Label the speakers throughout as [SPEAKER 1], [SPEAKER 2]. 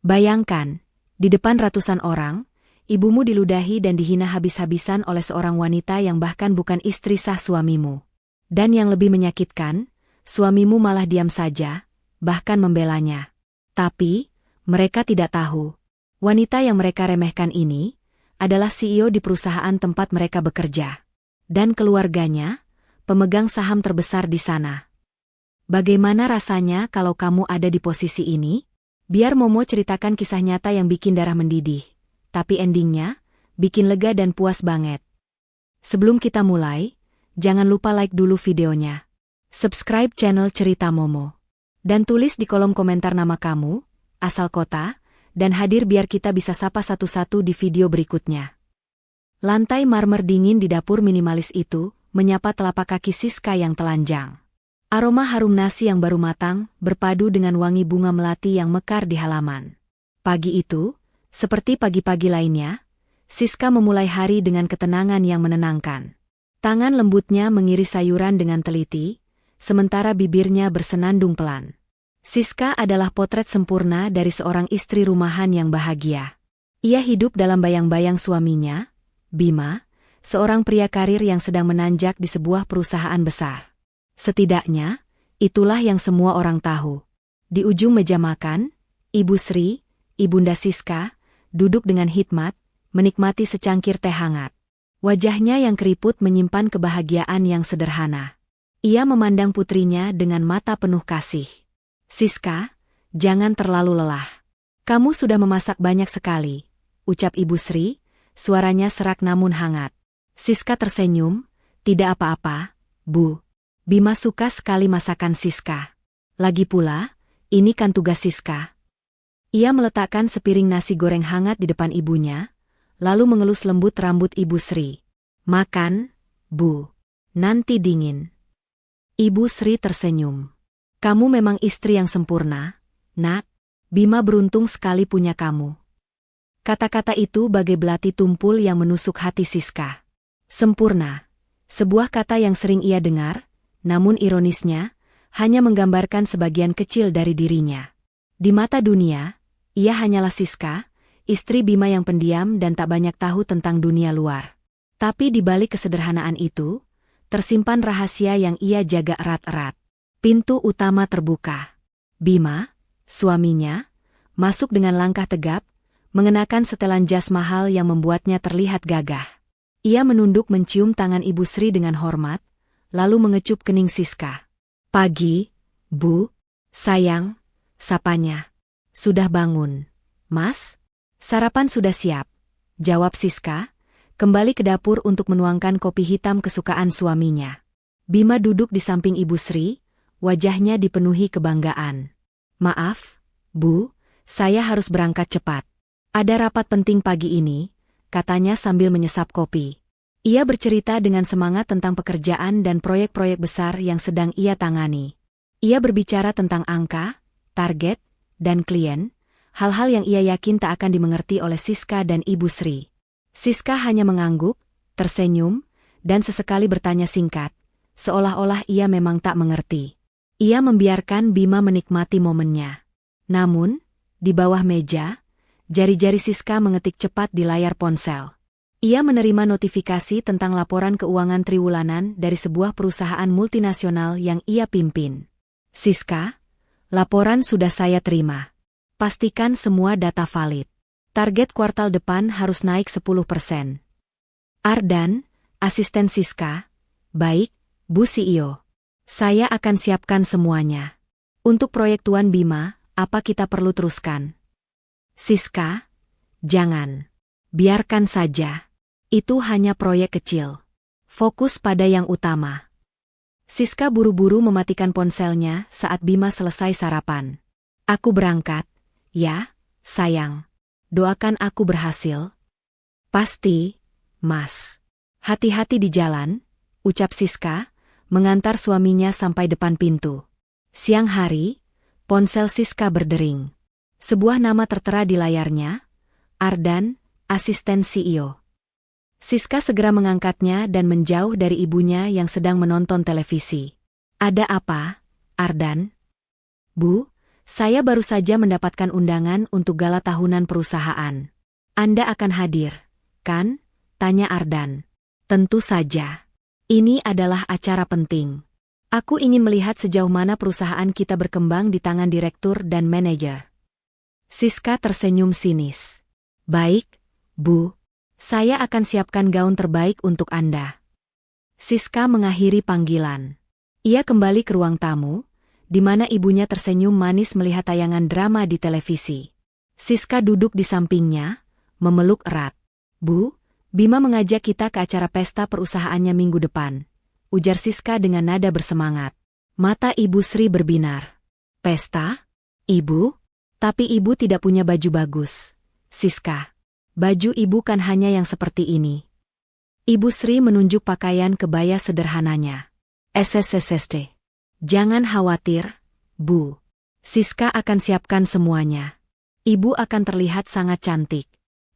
[SPEAKER 1] Bayangkan, di depan ratusan orang, ibumu diludahi dan dihina habis-habisan oleh seorang wanita yang bahkan bukan istri sah suamimu. Dan yang lebih menyakitkan, suamimu malah diam saja, bahkan membelanya. Tapi, mereka tidak tahu. Wanita yang mereka remehkan ini adalah CEO di perusahaan tempat mereka bekerja. Dan keluarganya, pemegang saham terbesar di sana. Bagaimana rasanya kalau kamu ada di posisi ini? Biar Momo ceritakan kisah nyata yang bikin darah mendidih. Tapi endingnya, bikin lega dan puas banget. Sebelum kita mulai, jangan lupa like dulu videonya. Subscribe channel Cerita Momo. Dan tulis di kolom komentar nama kamu, asal kota, dan hadir biar kita bisa sapa satu-satu di video berikutnya. Lantai marmer dingin di dapur minimalis itu menyapa telapak kaki Siska yang telanjang. Aroma harum nasi yang baru matang berpadu dengan wangi bunga melati yang mekar di halaman. Pagi itu, seperti pagi-pagi lainnya, Siska memulai hari dengan ketenangan yang menenangkan. Tangan lembutnya mengiris sayuran dengan teliti, sementara bibirnya bersenandung pelan. Siska adalah potret sempurna dari seorang istri rumahan yang bahagia. Ia hidup dalam bayang-bayang suaminya, Bima, seorang pria karir yang sedang menanjak di sebuah perusahaan besar. Setidaknya, itulah yang semua orang tahu. Di ujung meja makan, Ibu Sri, Ibunda Siska, duduk dengan hikmat, menikmati secangkir teh hangat. Wajahnya yang keriput menyimpan kebahagiaan yang sederhana. Ia memandang putrinya dengan mata penuh kasih. Siska, jangan terlalu lelah. Kamu sudah memasak banyak sekali, ucap Ibu Sri, suaranya serak namun hangat. Siska tersenyum, tidak apa-apa, Bu. Bima suka sekali masakan Siska. Lagi pula, ini kan tugas Siska. Ia meletakkan sepiring nasi goreng hangat di depan ibunya, lalu mengelus lembut rambut Ibu Sri. Makan, Bu. Nanti dingin. Ibu Sri tersenyum. Kamu memang istri yang sempurna, Nak. Bima beruntung sekali punya kamu. Kata-kata itu bagai belati tumpul yang menusuk hati Siska. Sempurna. Sebuah kata yang sering ia dengar, namun ironisnya, hanya menggambarkan sebagian kecil dari dirinya. Di mata dunia, ia hanyalah Siska, istri Bima yang pendiam dan tak banyak tahu tentang dunia luar. Tapi di balik kesederhanaan itu, tersimpan rahasia yang ia jaga erat-erat. Pintu utama terbuka. Bima, suaminya, masuk dengan langkah tegap, mengenakan setelan jas mahal yang membuatnya terlihat gagah. Ia menunduk mencium tangan Ibu Sri dengan hormat, lalu mengecup kening Siska. Pagi, Bu, sayang, sapanya. Sudah bangun, Mas? Sarapan sudah siap, jawab Siska, kembali ke dapur untuk menuangkan kopi hitam kesukaan suaminya. Bima duduk di samping Ibu Sri, wajahnya dipenuhi kebanggaan. Maaf, Bu, saya harus berangkat cepat. Ada rapat penting pagi ini, katanya sambil menyesap kopi. Ia bercerita dengan semangat tentang pekerjaan dan proyek-proyek besar yang sedang ia tangani. Ia berbicara tentang angka, target, dan klien, hal-hal yang ia yakin tak akan dimengerti oleh Siska dan Ibu Sri. Siska hanya mengangguk, tersenyum, dan sesekali bertanya singkat, seolah-olah ia memang tak mengerti. Ia membiarkan Bima menikmati momennya. Namun, di bawah meja, jari-jari Siska mengetik cepat di layar ponsel. Ia menerima notifikasi tentang laporan keuangan triwulanan dari sebuah perusahaan multinasional yang ia pimpin. Siska, laporan sudah saya terima. Pastikan semua data valid. Target kuartal depan harus naik 10%. Ardan, asisten Siska. Baik, Bu CEO. Saya akan siapkan semuanya. Untuk proyek Tuan Bima, apa kita perlu teruskan? Siska, jangan. Biarkan saja. Itu hanya proyek kecil. Fokus pada yang utama. Siska buru-buru mematikan ponselnya saat Bima selesai sarapan. Aku berangkat, ya, sayang. Doakan aku berhasil. Pasti, Mas. Hati-hati di jalan, ucap Siska, mengantar suaminya sampai depan pintu. Siang hari, ponsel Siska berdering. Sebuah nama tertera di layarnya, Ardan, asisten CEO. Siska segera mengangkatnya dan menjauh dari ibunya yang sedang menonton televisi. Ada apa, Ardan? Bu, Saya baru saja mendapatkan undangan untuk gala tahunan perusahaan. Anda akan hadir, kan? Tanya Ardan. Tentu saja. Ini adalah acara penting. Aku ingin melihat sejauh mana perusahaan kita berkembang di tangan direktur dan manajer. Siska tersenyum sinis. Baik, Bu. Saya akan siapkan gaun terbaik untuk Anda. Siska mengakhiri panggilan. Ia kembali ke ruang tamu, di mana ibunya tersenyum manis melihat tayangan drama di televisi. Siska duduk di sampingnya, memeluk erat. Bu, Bima mengajak kita ke acara pesta perusahaannya minggu depan, ujar Siska dengan nada bersemangat. Mata Ibu Sri berbinar. Pesta? Ibu? Tapi ibu tidak punya baju bagus. Siska, baju ibu kan hanya yang seperti ini. Ibu Sri menunjuk pakaian kebaya sederhananya. SSSST. Jangan khawatir, Bu. Siska akan siapkan semuanya. Ibu akan terlihat sangat cantik.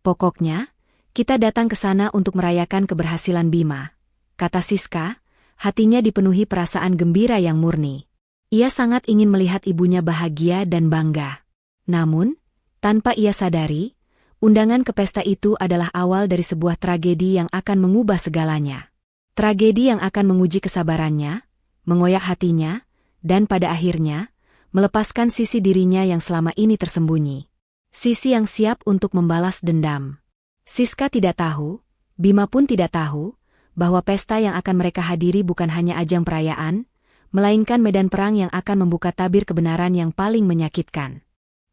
[SPEAKER 1] Pokoknya, kita datang ke sana untuk merayakan keberhasilan Bima, kata Siska, hatinya dipenuhi perasaan gembira yang murni. Ia sangat ingin melihat ibunya bahagia dan bangga. Namun, tanpa ia sadari, undangan ke pesta itu adalah awal dari sebuah tragedi yang akan mengubah segalanya. Tragedi yang akan menguji kesabarannya, mengoyak hatinya, dan pada akhirnya, melepaskan sisi dirinya yang selama ini tersembunyi. Sisi yang siap untuk membalas dendam. Siska tidak tahu, Bima pun tidak tahu, bahwa pesta yang akan mereka hadiri bukan hanya ajang perayaan, melainkan medan perang yang akan membuka tabir kebenaran yang paling menyakitkan.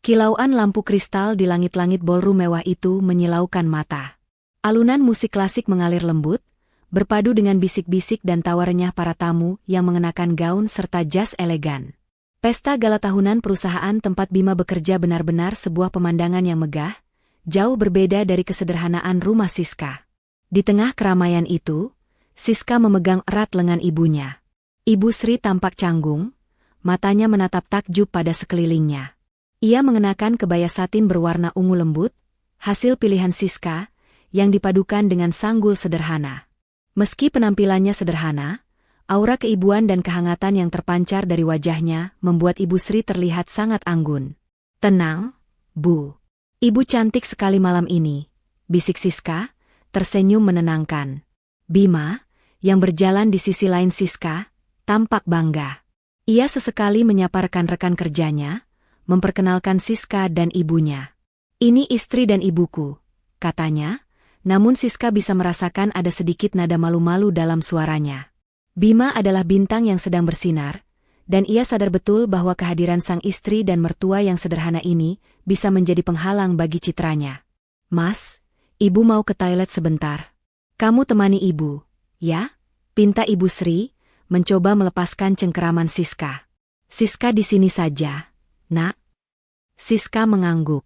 [SPEAKER 1] Kilauan lampu kristal di langit-langit ballroom mewah itu menyilaukan mata. Alunan musik klasik mengalir lembut, berpadu dengan bisik-bisik dan tawa renyah para tamu yang mengenakan gaun serta jas elegan. Pesta gala tahunan perusahaan tempat Bima bekerja benar-benar sebuah pemandangan yang megah, jauh berbeda dari kesederhanaan rumah Siska. Di tengah keramaian itu, Siska memegang erat lengan ibunya. Ibu Sri tampak canggung, matanya menatap takjub pada sekelilingnya. Ia mengenakan kebaya satin berwarna ungu lembut, hasil pilihan Siska, yang dipadukan dengan sanggul sederhana. Meski penampilannya sederhana, aura keibuan dan kehangatan yang terpancar dari wajahnya membuat Ibu Sri terlihat sangat anggun. Tenang, Bu. Ibu cantik sekali malam ini, bisik Siska, tersenyum menenangkan. Bima, yang berjalan di sisi lain Siska, tampak bangga. Ia sesekali menyapa rekan-rekan kerjanya, memperkenalkan Siska dan ibunya. Ini istri dan ibuku, katanya. Namun Siska bisa merasakan ada sedikit nada malu-malu dalam suaranya. Bima adalah bintang yang sedang bersinar, dan ia sadar betul bahwa kehadiran sang istri dan mertua yang sederhana ini bisa menjadi penghalang bagi citranya. Mas, ibu mau ke toilet sebentar. Kamu temani ibu, ya? Pinta Ibu Sri, mencoba melepaskan cengkeraman Siska. Siska di sini saja, Nak. Siska mengangguk.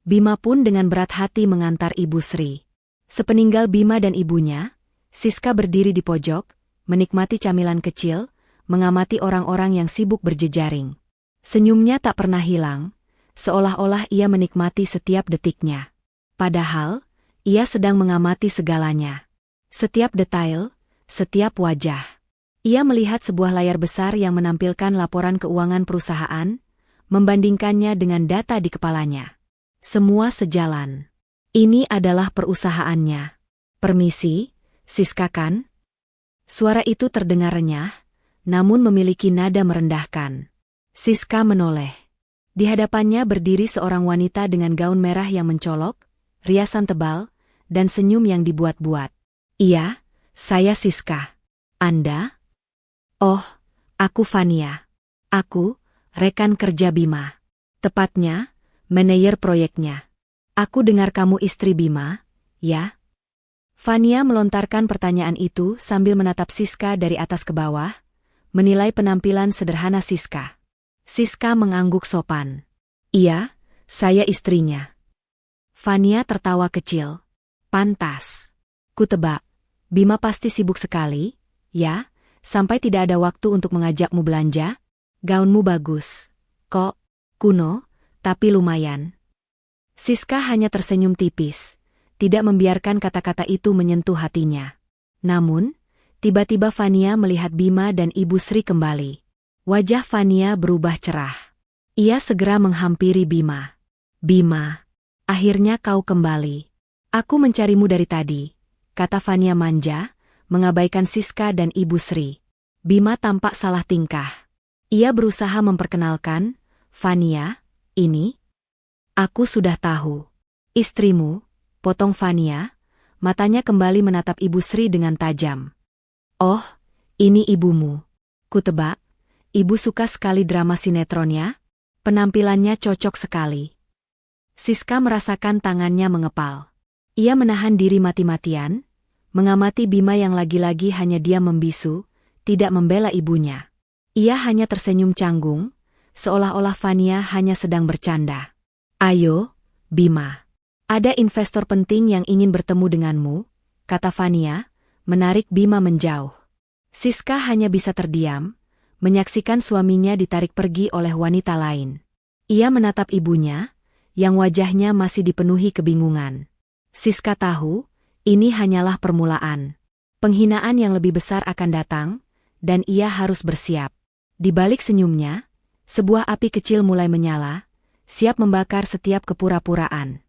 [SPEAKER 1] Bima pun dengan berat hati mengantar Ibu Sri. Sepeninggal Bima dan ibunya, Siska berdiri di pojok, menikmati camilan kecil, mengamati orang-orang yang sibuk berjejaring. Senyumnya tak pernah hilang, seolah-olah ia menikmati setiap detiknya. Padahal, ia sedang mengamati segalanya. Setiap detail, setiap wajah. Ia melihat sebuah layar besar yang menampilkan laporan keuangan perusahaan, membandingkannya dengan data di kepalanya. Semua sejalan. Ini adalah perusahaannya. Permisi, Siska kan? Suara itu terdengar renyah, namun memiliki nada merendahkan. Siska menoleh. Di hadapannya berdiri seorang wanita dengan gaun merah yang mencolok, riasan tebal, dan senyum yang dibuat-buat. Iya, saya Siska. Anda? Oh, aku Fania. Aku, rekan kerja Bima. Tepatnya, manajer proyeknya. Aku dengar kamu istri Bima, ya? Fania melontarkan pertanyaan itu sambil menatap Siska dari atas ke bawah, menilai penampilan sederhana Siska. Siska mengangguk sopan. Iya, saya istrinya. Fania tertawa kecil. Pantas. Kutebak, Bima pasti sibuk sekali, ya? Sampai tidak ada waktu untuk mengajakmu belanja? Gaunmu bagus. Kok, kuno, tapi lumayan. Siska hanya tersenyum tipis, tidak membiarkan kata-kata itu menyentuh hatinya. Namun, tiba-tiba Fania melihat Bima dan Ibu Sri kembali. Wajah Fania berubah cerah. Ia segera menghampiri Bima. Bima, akhirnya kau kembali. Aku mencarimu dari tadi, kata Fania manja, mengabaikan Siska dan Ibu Sri. Bima tampak salah tingkah. Ia berusaha memperkenalkan, Fania, ini. Aku sudah tahu. Istrimu, potong Fania, matanya kembali menatap Ibu Sri dengan tajam. Oh, ini ibumu. Kutebak, ibu suka sekali drama sinetronnya. Penampilannya cocok sekali. Siska merasakan tangannya mengepal. Ia menahan diri mati-matian, mengamati Bima yang lagi-lagi hanya diam membisu, tidak membela ibunya. Ia hanya tersenyum canggung, seolah-olah Fania hanya sedang bercanda. Ayo, Bima. Ada investor penting yang ingin bertemu denganmu, kata Fania, menarik Bima menjauh. Siska hanya bisa terdiam, menyaksikan suaminya ditarik pergi oleh wanita lain. Ia menatap ibunya, yang wajahnya masih dipenuhi kebingungan. Siska tahu, ini hanyalah permulaan. Penghinaan yang lebih besar akan datang, dan ia harus bersiap. Di balik senyumnya, sebuah api kecil mulai menyala, siap membakar setiap kepura-puraan.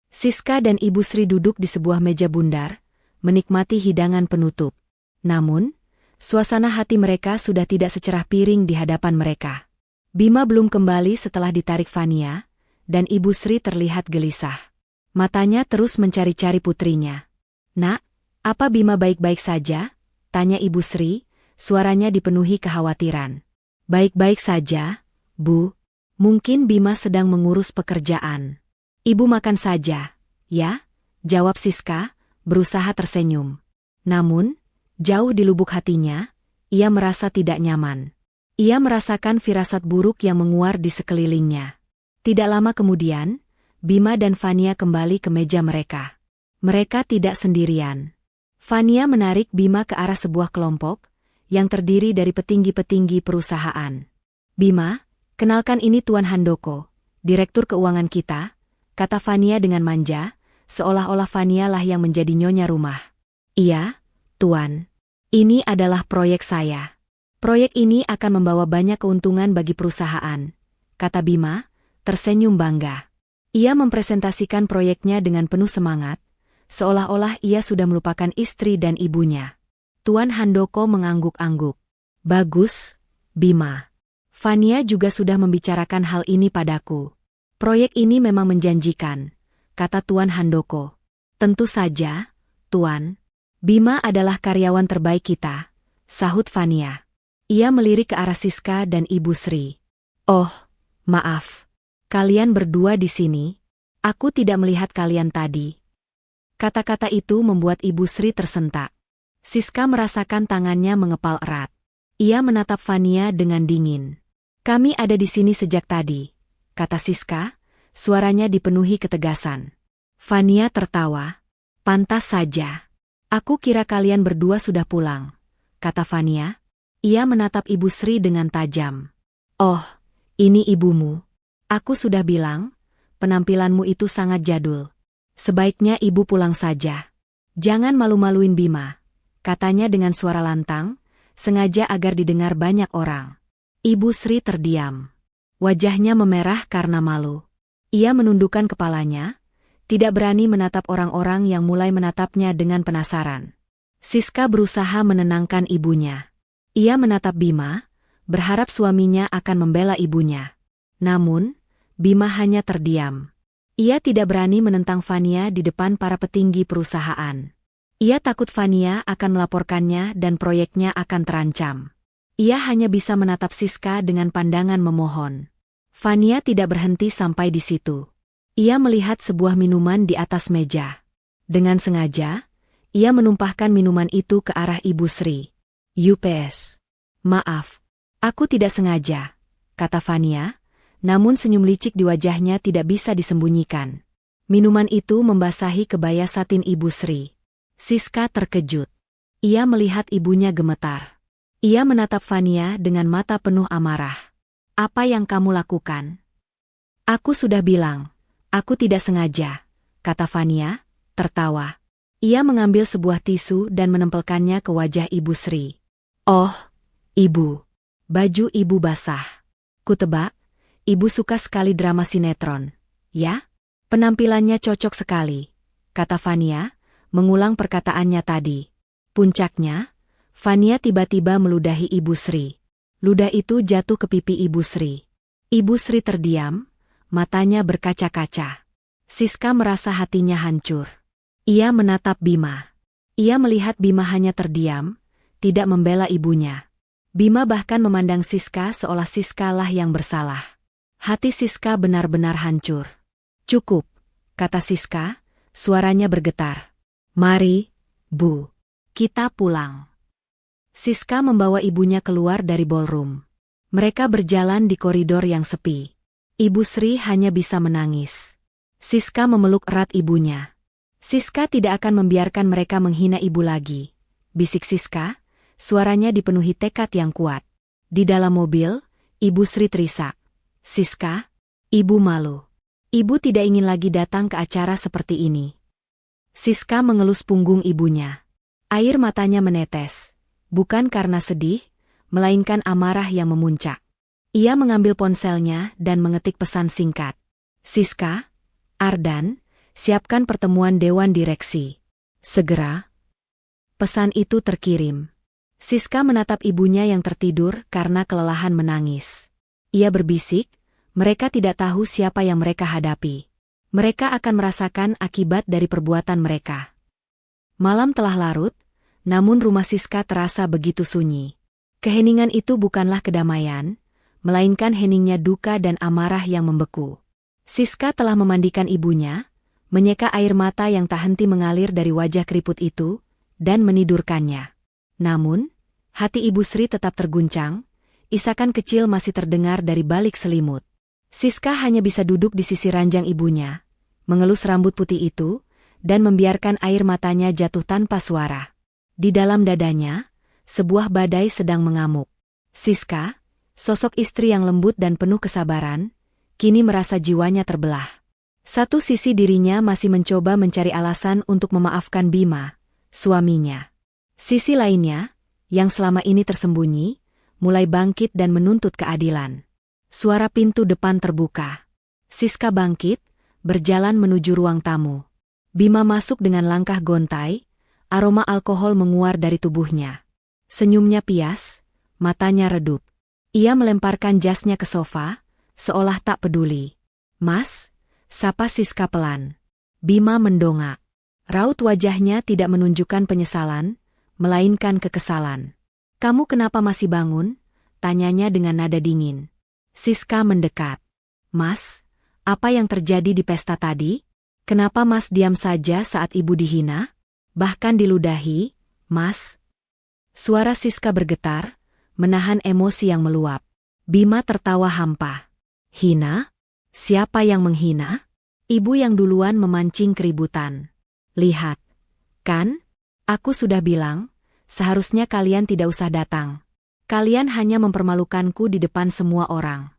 [SPEAKER 1] Siska dan Ibu Sri duduk di sebuah meja bundar, menikmati hidangan penutup. Namun, suasana hati mereka sudah tidak secerah piring di hadapan mereka. Bima belum kembali setelah ditarik Fania, dan Ibu Sri terlihat gelisah. Matanya terus mencari-cari putrinya. Nak, apa Bima baik-baik saja? Tanya Ibu Sri, suaranya dipenuhi kekhawatiran. Baik-baik saja, Bu. Mungkin Bima sedang mengurus pekerjaan. Ibu makan saja, ya? Jawab Siska, berusaha tersenyum. Namun, jauh di lubuk hatinya, ia merasa tidak nyaman. Ia merasakan firasat buruk yang menguar di sekelilingnya. Tidak lama kemudian, Bima dan Fania kembali ke meja mereka. Mereka tidak sendirian. Fania menarik Bima ke arah sebuah kelompok, yang terdiri dari petinggi-petinggi perusahaan. Bima, kenalkan ini Tuan Handoko, Direktur Keuangan kita, kata Fania dengan manja, seolah-olah Fania lah yang menjadi nyonya rumah. Iya, Tuan. Ini adalah proyek saya. Proyek ini akan membawa banyak keuntungan bagi perusahaan, kata Bima, tersenyum bangga. Ia mempresentasikan proyeknya dengan penuh semangat, seolah-olah ia sudah melupakan istri dan ibunya. Tuan Handoko mengangguk-angguk. Bagus, Bima. Fania juga sudah membicarakan hal ini padaku. Proyek ini memang menjanjikan, kata Tuan Handoko. Tentu saja, Tuan. Bima adalah karyawan terbaik kita, sahut Fania. Ia melirik ke arah Siska dan Ibu Sri. Oh, maaf. Kalian berdua di sini. Aku tidak melihat kalian tadi. Kata-kata itu membuat Ibu Sri tersentak. Siska merasakan tangannya mengepal erat. Ia menatap Fania dengan dingin. Kami ada di sini sejak tadi, kata Siska, suaranya dipenuhi ketegasan. Fania tertawa. Pantas saja. Aku kira kalian berdua sudah pulang, kata Fania. Ia menatap Ibu Sri dengan tajam. Oh, ini ibumu. Aku sudah bilang, penampilanmu itu sangat jadul. Sebaiknya ibu pulang saja. Jangan malu-maluin Bima, katanya dengan suara lantang, sengaja agar didengar banyak orang. Ibu Sri terdiam. Wajahnya memerah karena malu. Ia menundukkan kepalanya, tidak berani menatap orang-orang yang mulai menatapnya dengan penasaran. Siska berusaha menenangkan ibunya. Ia menatap Bima, berharap suaminya akan membela ibunya. Namun, Bima hanya terdiam. Ia tidak berani menentang Fania di depan para petinggi perusahaan. Ia takut Fania akan melaporkannya dan proyeknya akan terancam. Ia hanya bisa menatap Siska dengan pandangan memohon. Fania tidak berhenti sampai di situ. Ia melihat sebuah minuman di atas meja. Dengan sengaja, ia menumpahkan minuman itu ke arah Ibu Sri. UPS. Maaf, aku tidak sengaja, kata Fania, namun senyum licik di wajahnya tidak bisa disembunyikan. Minuman itu membasahi kebaya satin Ibu Sri. Siska terkejut. Ia melihat ibunya gemetar. Ia menatap Fania dengan mata penuh amarah. Apa yang kamu lakukan? Aku sudah bilang, aku tidak sengaja, kata Fania, tertawa. Ia mengambil sebuah tisu dan menempelkannya ke wajah Ibu Sri. Oh, Ibu. Baju Ibu basah. Kutebak, Ibu suka sekali drama sinetron. Ya? Penampilannya cocok sekali, kata Fania, mengulang perkataannya tadi. Puncaknya, Fania tiba-tiba meludahi Ibu Sri. Ludah itu jatuh ke pipi Ibu Sri. Ibu Sri terdiam, matanya berkaca-kaca. Siska merasa hatinya hancur. Ia menatap Bima. Ia melihat Bima hanya terdiam, tidak membela ibunya. Bima bahkan memandang Siska seolah Siska lah yang bersalah. Hati Siska benar-benar hancur. Cukup, kata Siska, suaranya bergetar. Mari, Bu. Kita pulang. Siska membawa ibunya keluar dari ballroom. Mereka berjalan di koridor yang sepi. Ibu Sri hanya bisa menangis. Siska memeluk erat ibunya. Siska tidak akan membiarkan mereka menghina ibu lagi. Bisik Siska, suaranya dipenuhi tekad yang kuat. Di dalam mobil, Ibu Sri terisak. Siska, ibu malu. Ibu tidak ingin lagi datang ke acara seperti ini. Siska mengelus punggung ibunya. Air matanya menetes. Bukan karena sedih, melainkan amarah yang memuncak. Ia mengambil ponselnya dan mengetik pesan singkat. Siska, Ardan, siapkan pertemuan Dewan Direksi. Segera. Pesan itu terkirim. Siska menatap ibunya yang tertidur karena kelelahan menangis. Ia berbisik, mereka tidak tahu siapa yang mereka hadapi. Mereka akan merasakan akibat dari perbuatan mereka. Malam telah larut, namun rumah Siska terasa begitu sunyi. Keheningan itu bukanlah kedamaian, melainkan heningnya duka dan amarah yang membeku. Siska telah memandikan ibunya, menyeka air mata yang tak henti mengalir dari wajah keriput itu, dan menidurkannya. Namun, hati Ibu Sri tetap terguncang, isakan kecil masih terdengar dari balik selimut. Siska hanya bisa duduk di sisi ranjang ibunya, mengelus rambut putih itu, dan membiarkan air matanya jatuh tanpa suara. Di dalam dadanya, sebuah badai sedang mengamuk. Siska, sosok istri yang lembut dan penuh kesabaran, kini merasa jiwanya terbelah. Satu sisi dirinya masih mencoba mencari alasan untuk memaafkan Bima, suaminya. Sisi lainnya, yang selama ini tersembunyi, mulai bangkit dan menuntut keadilan. Suara pintu depan terbuka. Siska bangkit, berjalan menuju ruang tamu. Bima masuk dengan langkah gontai, aroma alkohol menguar dari tubuhnya. Senyumnya pias, matanya redup. Ia melemparkan jasnya ke sofa, seolah tak peduli. Mas, sapa Siska pelan. Bima mendongak. Raut wajahnya tidak menunjukkan penyesalan, melainkan kekesalan. Kamu kenapa masih bangun? Tanyanya dengan nada dingin. Siska mendekat. Mas, apa yang terjadi di pesta tadi? Kenapa Mas diam saja saat ibu dihina? Bahkan diludahi, Mas? Suara Siska bergetar, menahan emosi yang meluap. Bima tertawa hampa. Hina? Siapa yang menghina? Ibu yang duluan memancing keributan. Lihat. Kan? Aku sudah bilang, seharusnya kalian tidak usah datang. Kalian hanya mempermalukanku di depan semua orang.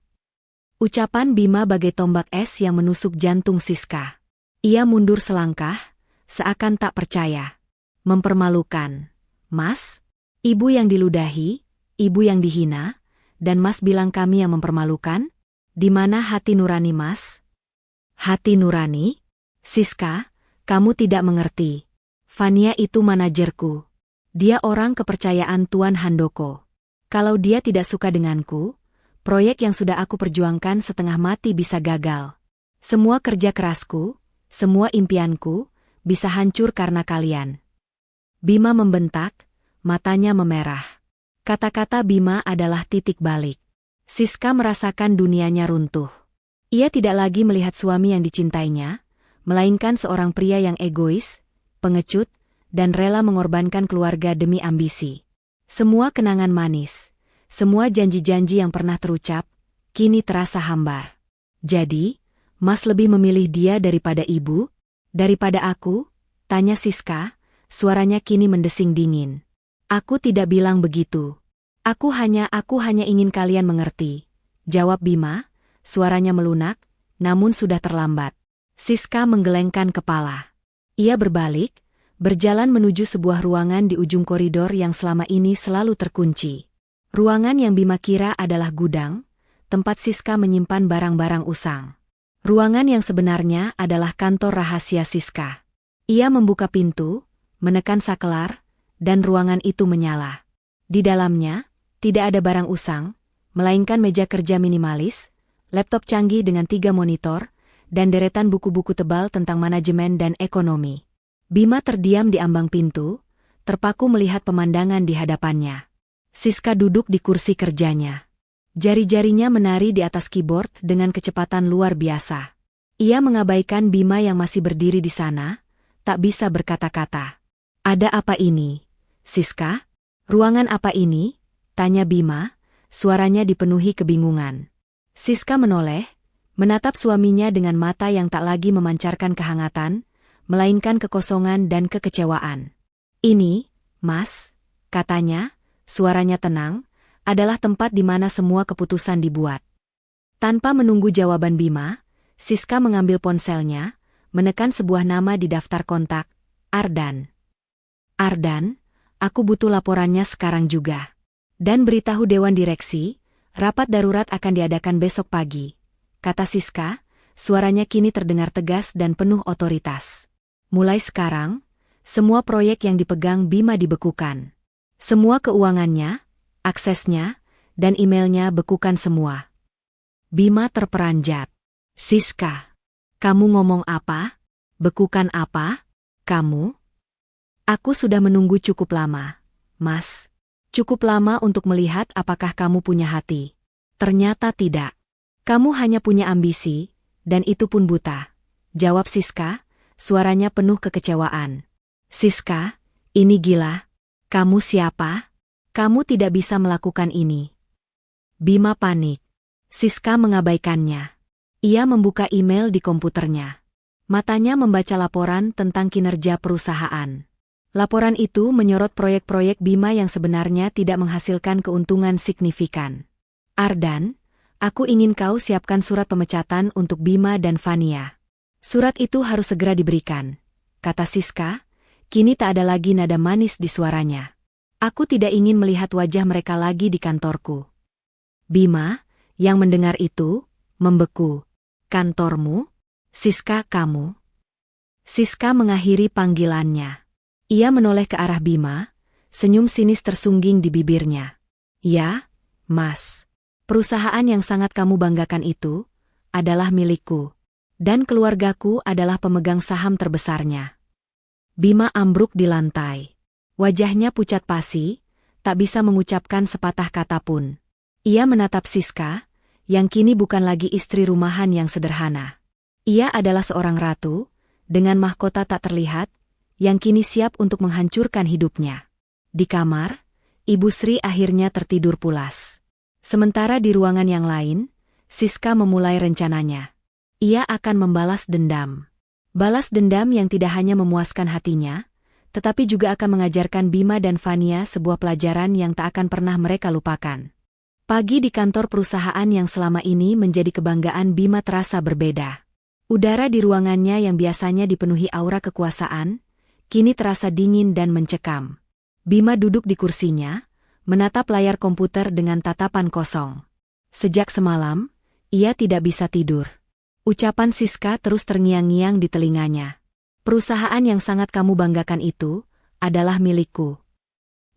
[SPEAKER 1] Ucapan Bima bagai tombak es yang menusuk jantung Siska. Ia mundur selangkah, seakan tak percaya. Mempermalukan. Mas? Ibu yang diludahi, ibu yang dihina, dan Mas bilang kami yang mempermalukan? Di mana hati nurani Mas? Hati nurani? Siska, kamu tidak mengerti. Fania itu manajerku. Dia orang kepercayaan Tuan Handoko. Kalau dia tidak suka denganku, proyek yang sudah aku perjuangkan setengah mati bisa gagal. Semua kerja kerasku, semua impianku, bisa hancur karena kalian. Bima membentak, matanya memerah. Kata-kata Bima adalah titik balik. Siska merasakan dunianya runtuh. Ia tidak lagi melihat suami yang dicintainya, melainkan seorang pria yang egois, pengecut, dan rela mengorbankan keluarga demi ambisi. Semua kenangan manis, semua janji-janji yang pernah terucap, kini terasa hambar. Jadi, Mas lebih memilih dia daripada ibu? Daripada aku? Tanya Siska, suaranya kini mendesing dingin. Aku tidak bilang begitu. Aku hanya ingin kalian mengerti. Jawab Bima, suaranya melunak, namun sudah terlambat. Siska menggelengkan kepala. Ia berbalik, berjalan menuju sebuah ruangan di ujung koridor yang selama ini selalu terkunci. Ruangan yang Bima kira adalah gudang, tempat Siska menyimpan barang-barang usang. Ruangan yang sebenarnya adalah kantor rahasia Siska. Ia membuka pintu, menekan sakelar, dan ruangan itu menyala. Di dalamnya, tidak ada barang usang, melainkan meja kerja minimalis, laptop canggih dengan 3 monitor, dan deretan buku-buku tebal tentang manajemen dan ekonomi. Bima terdiam di ambang pintu, terpaku melihat pemandangan di hadapannya. Siska duduk di kursi kerjanya. Jari-jarinya menari di atas keyboard dengan kecepatan luar biasa. Ia mengabaikan Bima yang masih berdiri di sana, tak bisa berkata-kata. Ada apa ini, Siska? Ruangan apa ini? Tanya Bima, suaranya dipenuhi kebingungan. Siska menoleh, menatap suaminya dengan mata yang tak lagi memancarkan kehangatan, melainkan kekosongan dan kekecewaan. Ini, Mas, katanya, suaranya tenang, adalah tempat di mana semua keputusan dibuat. Tanpa menunggu jawaban Bima, Siska mengambil ponselnya, menekan sebuah nama di daftar kontak, Ardan. Ardan, aku butuh laporannya sekarang juga. Dan beritahu Dewan Direksi, rapat darurat akan diadakan besok pagi, kata Siska, suaranya kini terdengar tegas dan penuh otoritas. Mulai sekarang, semua proyek yang dipegang Bima dibekukan. Semua keuangannya, aksesnya, dan emailnya bekukan semua. Bima terperanjat. Siska, kamu ngomong apa? Bekukan apa? Kamu? Aku sudah menunggu cukup lama, Mas. Cukup lama untuk melihat apakah kamu punya hati. Ternyata tidak. Kamu hanya punya ambisi, dan itu pun buta. Jawab Siska, suaranya penuh kekecewaan. Siska, ini gila. Kamu siapa? Kamu tidak bisa melakukan ini. Bima panik. Siska mengabaikannya. Ia membuka email di komputernya. Matanya membaca laporan tentang kinerja perusahaan. Laporan itu menyorot proyek-proyek Bima yang sebenarnya tidak menghasilkan keuntungan signifikan. Ardan, aku ingin kau siapkan surat pemecatan untuk Bima dan Fania. Surat itu harus segera diberikan, kata Siska, kini tak ada lagi nada manis di suaranya. Aku tidak ingin melihat wajah mereka lagi di kantorku. Bima, yang mendengar itu, membeku. Kantormu? Siska, kamu? Siska mengakhiri panggilannya. Ia menoleh ke arah Bima, senyum sinis tersungging di bibirnya. Ya, Mas. Perusahaan yang sangat kamu banggakan itu, adalah milikku. Dan keluargaku adalah pemegang saham terbesarnya. Bima ambruk di lantai. Wajahnya pucat pasi, tak bisa mengucapkan sepatah kata pun. Ia menatap Siska, yang kini bukan lagi istri rumahan yang sederhana. Ia adalah seorang ratu, dengan mahkota tak terlihat, yang kini siap untuk menghancurkan hidupnya. Di kamar, Ibu Sri akhirnya tertidur pulas. Sementara di ruangan yang lain, Siska memulai rencananya. Ia akan membalas dendam. Balas dendam yang tidak hanya memuaskan hatinya, tetapi juga akan mengajarkan Bima dan Fania sebuah pelajaran yang tak akan pernah mereka lupakan. Pagi di kantor perusahaan yang selama ini menjadi kebanggaan Bima terasa berbeda. Udara di ruangannya yang biasanya dipenuhi aura kekuasaan, kini terasa dingin dan mencekam. Bima duduk di kursinya, menatap layar komputer dengan tatapan kosong. Sejak semalam, ia tidak bisa tidur. Ucapan Siska terus terngiang-ngiang di telinganya. Perusahaan yang sangat kamu banggakan itu, adalah milikku.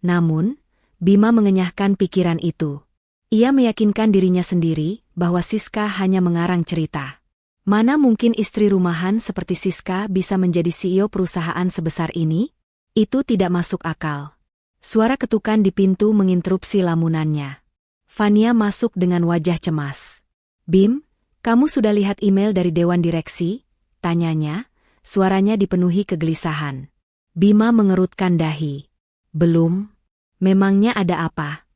[SPEAKER 1] Namun, Bima mengenyahkan pikiran itu. Ia meyakinkan dirinya sendiri bahwa Siska hanya mengarang cerita. Mana mungkin istri rumahan seperti Siska bisa menjadi CEO perusahaan sebesar ini? Itu tidak masuk akal. Suara ketukan di pintu menginterupsi lamunannya. Fania masuk dengan wajah cemas. Bim, kamu sudah lihat email dari Dewan Direksi? Tanyanya, suaranya dipenuhi kegelisahan. Bima mengerutkan dahi. Belum. Memangnya ada apa?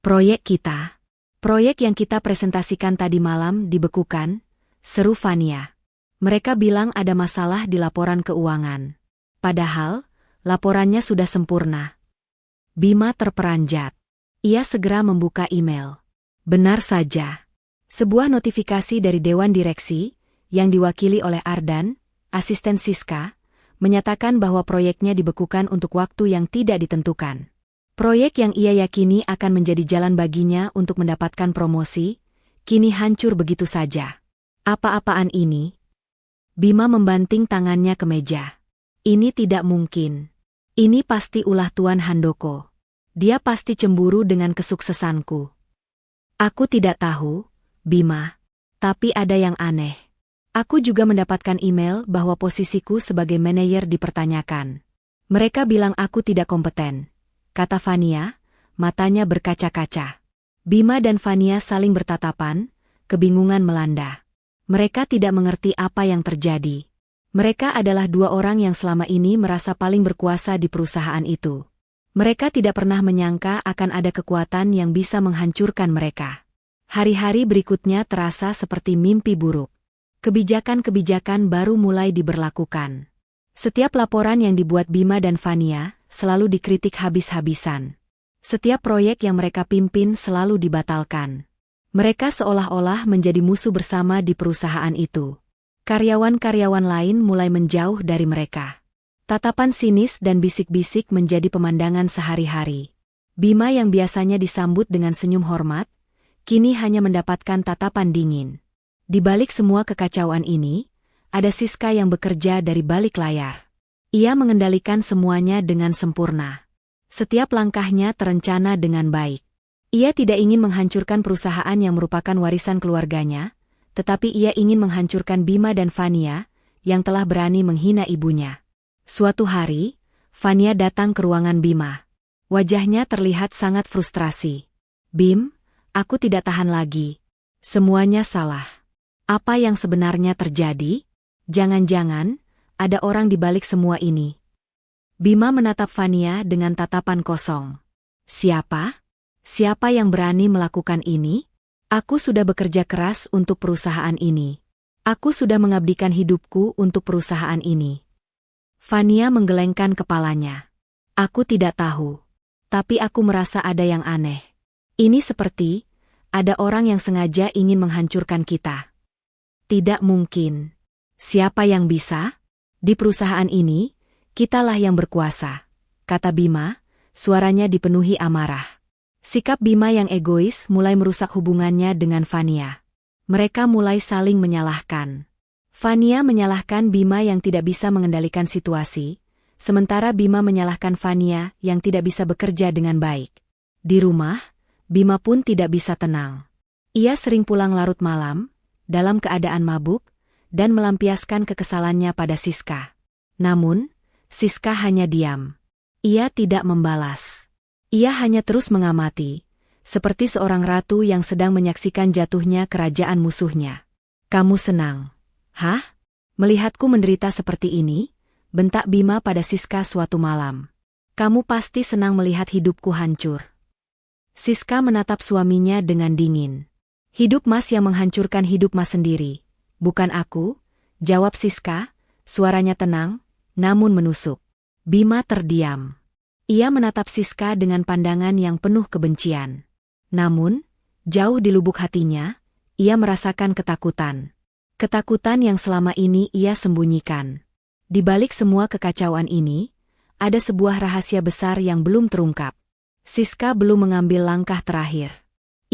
[SPEAKER 1] Proyek kita. Proyek yang kita presentasikan tadi malam dibekukan, seru Fania. Mereka bilang ada masalah di laporan keuangan. Padahal, laporannya sudah sempurna. Bima terperanjat. Ia segera membuka email. Benar saja. Sebuah notifikasi dari Dewan Direksi, yang diwakili oleh Ardan, asisten Siska, menyatakan bahwa proyeknya dibekukan untuk waktu yang tidak ditentukan. Proyek yang ia yakini akan menjadi jalan baginya untuk mendapatkan promosi, kini hancur begitu saja. Apa-apaan ini? Bima membanting tangannya ke meja. Ini tidak mungkin. Ini pasti ulah Tuan Handoko. Dia pasti cemburu dengan kesuksesanku. Aku tidak tahu, Bima. Tapi ada yang aneh. Aku juga mendapatkan email bahwa posisiku sebagai manajer dipertanyakan. Mereka bilang aku tidak kompeten, kata Fania, matanya berkaca-kaca. Bima dan Fania saling bertatapan, kebingungan melanda. Mereka tidak mengerti apa yang terjadi. Mereka adalah dua orang yang selama ini merasa paling berkuasa di perusahaan itu. Mereka tidak pernah menyangka akan ada kekuatan yang bisa menghancurkan mereka. Hari-hari berikutnya terasa seperti mimpi buruk. Kebijakan-kebijakan baru mulai diberlakukan. Setiap laporan yang dibuat Bima dan Fania selalu dikritik habis-habisan. Setiap proyek yang mereka pimpin selalu dibatalkan. Mereka seolah-olah menjadi musuh bersama di perusahaan itu. Karyawan-karyawan lain mulai menjauh dari mereka. Tatapan sinis dan bisik-bisik menjadi pemandangan sehari-hari. Bima yang biasanya disambut dengan senyum hormat, kini hanya mendapatkan tatapan dingin. Di balik semua kekacauan ini, ada Siska yang bekerja dari balik layar. Ia mengendalikan semuanya dengan sempurna. Setiap langkahnya terencana dengan baik. Ia tidak ingin menghancurkan perusahaan yang merupakan warisan keluarganya, tetapi ia ingin menghancurkan Bima dan Fania, yang telah berani menghina ibunya. Suatu hari, Fania datang ke ruangan Bima. Wajahnya terlihat sangat frustrasi. "Bim, aku tidak tahan lagi. Semuanya salah. Apa yang sebenarnya terjadi? Jangan-jangan, ada orang di balik semua ini." Bima menatap Fania dengan tatapan kosong. "Siapa? Siapa yang berani melakukan ini? Aku sudah bekerja keras untuk perusahaan ini. Aku sudah mengabdikan hidupku untuk perusahaan ini." Fania menggelengkan kepalanya. "Aku tidak tahu. Tapi aku merasa ada yang aneh. Ini seperti ada orang yang sengaja ingin menghancurkan kita." "Tidak mungkin. Siapa yang bisa? Di perusahaan ini, kitalah yang berkuasa," kata Bima, suaranya dipenuhi amarah. Sikap Bima yang egois mulai merusak hubungannya dengan Fania. Mereka mulai saling menyalahkan. Fania menyalahkan Bima yang tidak bisa mengendalikan situasi, sementara Bima menyalahkan Fania yang tidak bisa bekerja dengan baik. Di rumah, Bima pun tidak bisa tenang. Ia sering pulang larut malam, dalam keadaan mabuk, dan melampiaskan kekesalannya pada Siska. Namun, Siska hanya diam. Ia tidak membalas. Ia hanya terus mengamati, seperti seorang ratu yang sedang menyaksikan jatuhnya kerajaan musuhnya. "Kamu senang, hah? Melihatku menderita seperti ini?" bentak Bima pada Siska suatu malam. "Kamu pasti senang melihat hidupku hancur." Siska menatap suaminya dengan dingin. "Hidup Mas yang menghancurkan hidup Mas sendiri, bukan aku," jawab Siska, suaranya tenang, namun menusuk. Bima terdiam. Ia menatap Siska dengan pandangan yang penuh kebencian. Namun, jauh di lubuk hatinya, ia merasakan ketakutan. Ketakutan yang selama ini ia sembunyikan. Di balik semua kekacauan ini, ada sebuah rahasia besar yang belum terungkap. Siska belum mengambil langkah terakhir.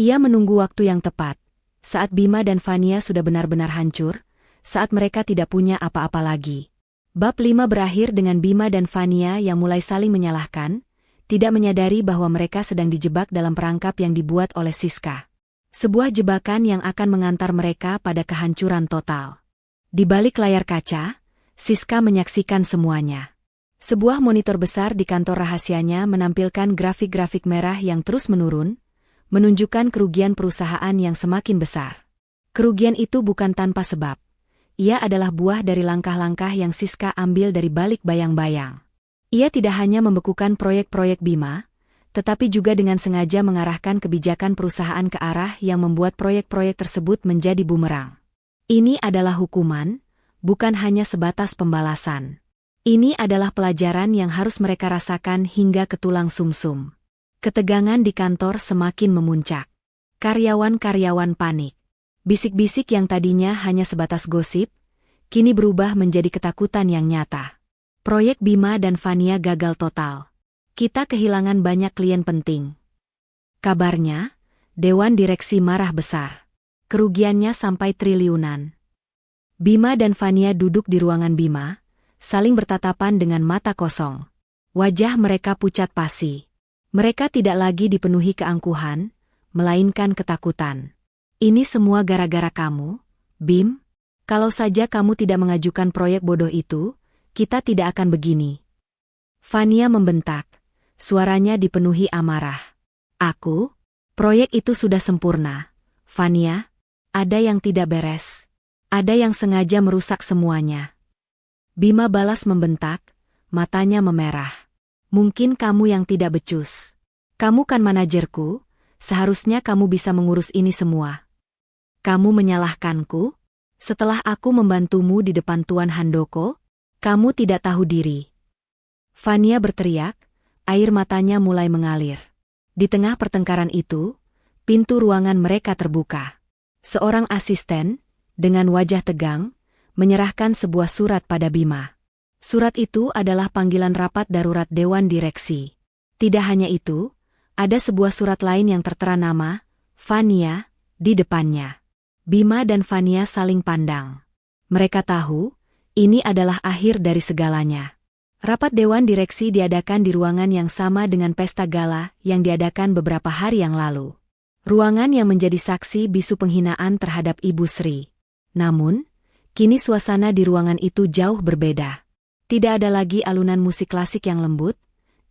[SPEAKER 1] Ia menunggu waktu yang tepat, saat Bima dan Fania sudah benar-benar hancur, saat mereka tidak punya apa-apa lagi. Bab 5 berakhir dengan Bima dan Fania yang mulai saling menyalahkan, tidak menyadari bahwa mereka sedang dijebak dalam perangkap yang dibuat oleh Siska. Sebuah jebakan yang akan mengantar mereka pada kehancuran total. Di balik layar kaca, Siska menyaksikan semuanya. Sebuah monitor besar di kantor rahasianya menampilkan grafik-grafik merah yang terus menurun, menunjukkan kerugian perusahaan yang semakin besar. Kerugian itu bukan tanpa sebab. Ia adalah buah dari langkah-langkah yang Siska ambil dari balik bayang-bayang. Ia tidak hanya membekukan proyek-proyek Bima, tetapi juga dengan sengaja mengarahkan kebijakan perusahaan ke arah yang membuat proyek-proyek tersebut menjadi bumerang. Ini adalah hukuman, bukan hanya sebatas pembalasan. Ini adalah pelajaran yang harus mereka rasakan hingga ke tulang sumsum. Ketegangan di kantor semakin memuncak. Karyawan-karyawan panik. Bisik-bisik yang tadinya hanya sebatas gosip, kini berubah menjadi ketakutan yang nyata. Proyek Bima dan Fania gagal total. Kita kehilangan banyak klien penting. Kabarnya, Dewan Direksi marah besar. Kerugiannya sampai triliunan. Bima dan Fania duduk di ruangan Bima, saling bertatapan dengan mata kosong. Wajah mereka pucat pasi. Mereka tidak lagi dipenuhi keangkuhan, melainkan ketakutan. Ini semua gara-gara kamu, Bim? Kalau saja kamu tidak mengajukan proyek bodoh itu, kita tidak akan begini. Fania membentak, suaranya dipenuhi amarah. Aku? Proyek itu sudah sempurna. Fania, ada yang tidak beres. Ada yang sengaja merusak semuanya. Bima balas membentak, matanya memerah. Mungkin kamu yang tidak becus. Kamu kan manajerku, seharusnya kamu bisa mengurus ini semua. Kamu menyalahkanku? Setelah aku membantumu di depan Tuan Handoko, kamu tidak tahu diri. Fania berteriak, air matanya mulai mengalir. Di tengah pertengkaran itu, pintu ruangan mereka terbuka. Seorang asisten, dengan wajah tegang, menyerahkan sebuah surat pada Bima. Surat itu adalah panggilan rapat darurat Dewan Direksi. Tidak hanya itu, ada sebuah surat lain yang tertera nama, Fania, di depannya. Bima dan Fania saling pandang. Mereka tahu, ini adalah akhir dari segalanya. Rapat Dewan Direksi diadakan di ruangan yang sama dengan pesta gala yang diadakan beberapa hari yang lalu. Ruangan yang menjadi saksi bisu penghinaan terhadap Ibu Sri. Namun, kini suasana di ruangan itu jauh berbeda. Tidak ada lagi alunan musik klasik yang lembut,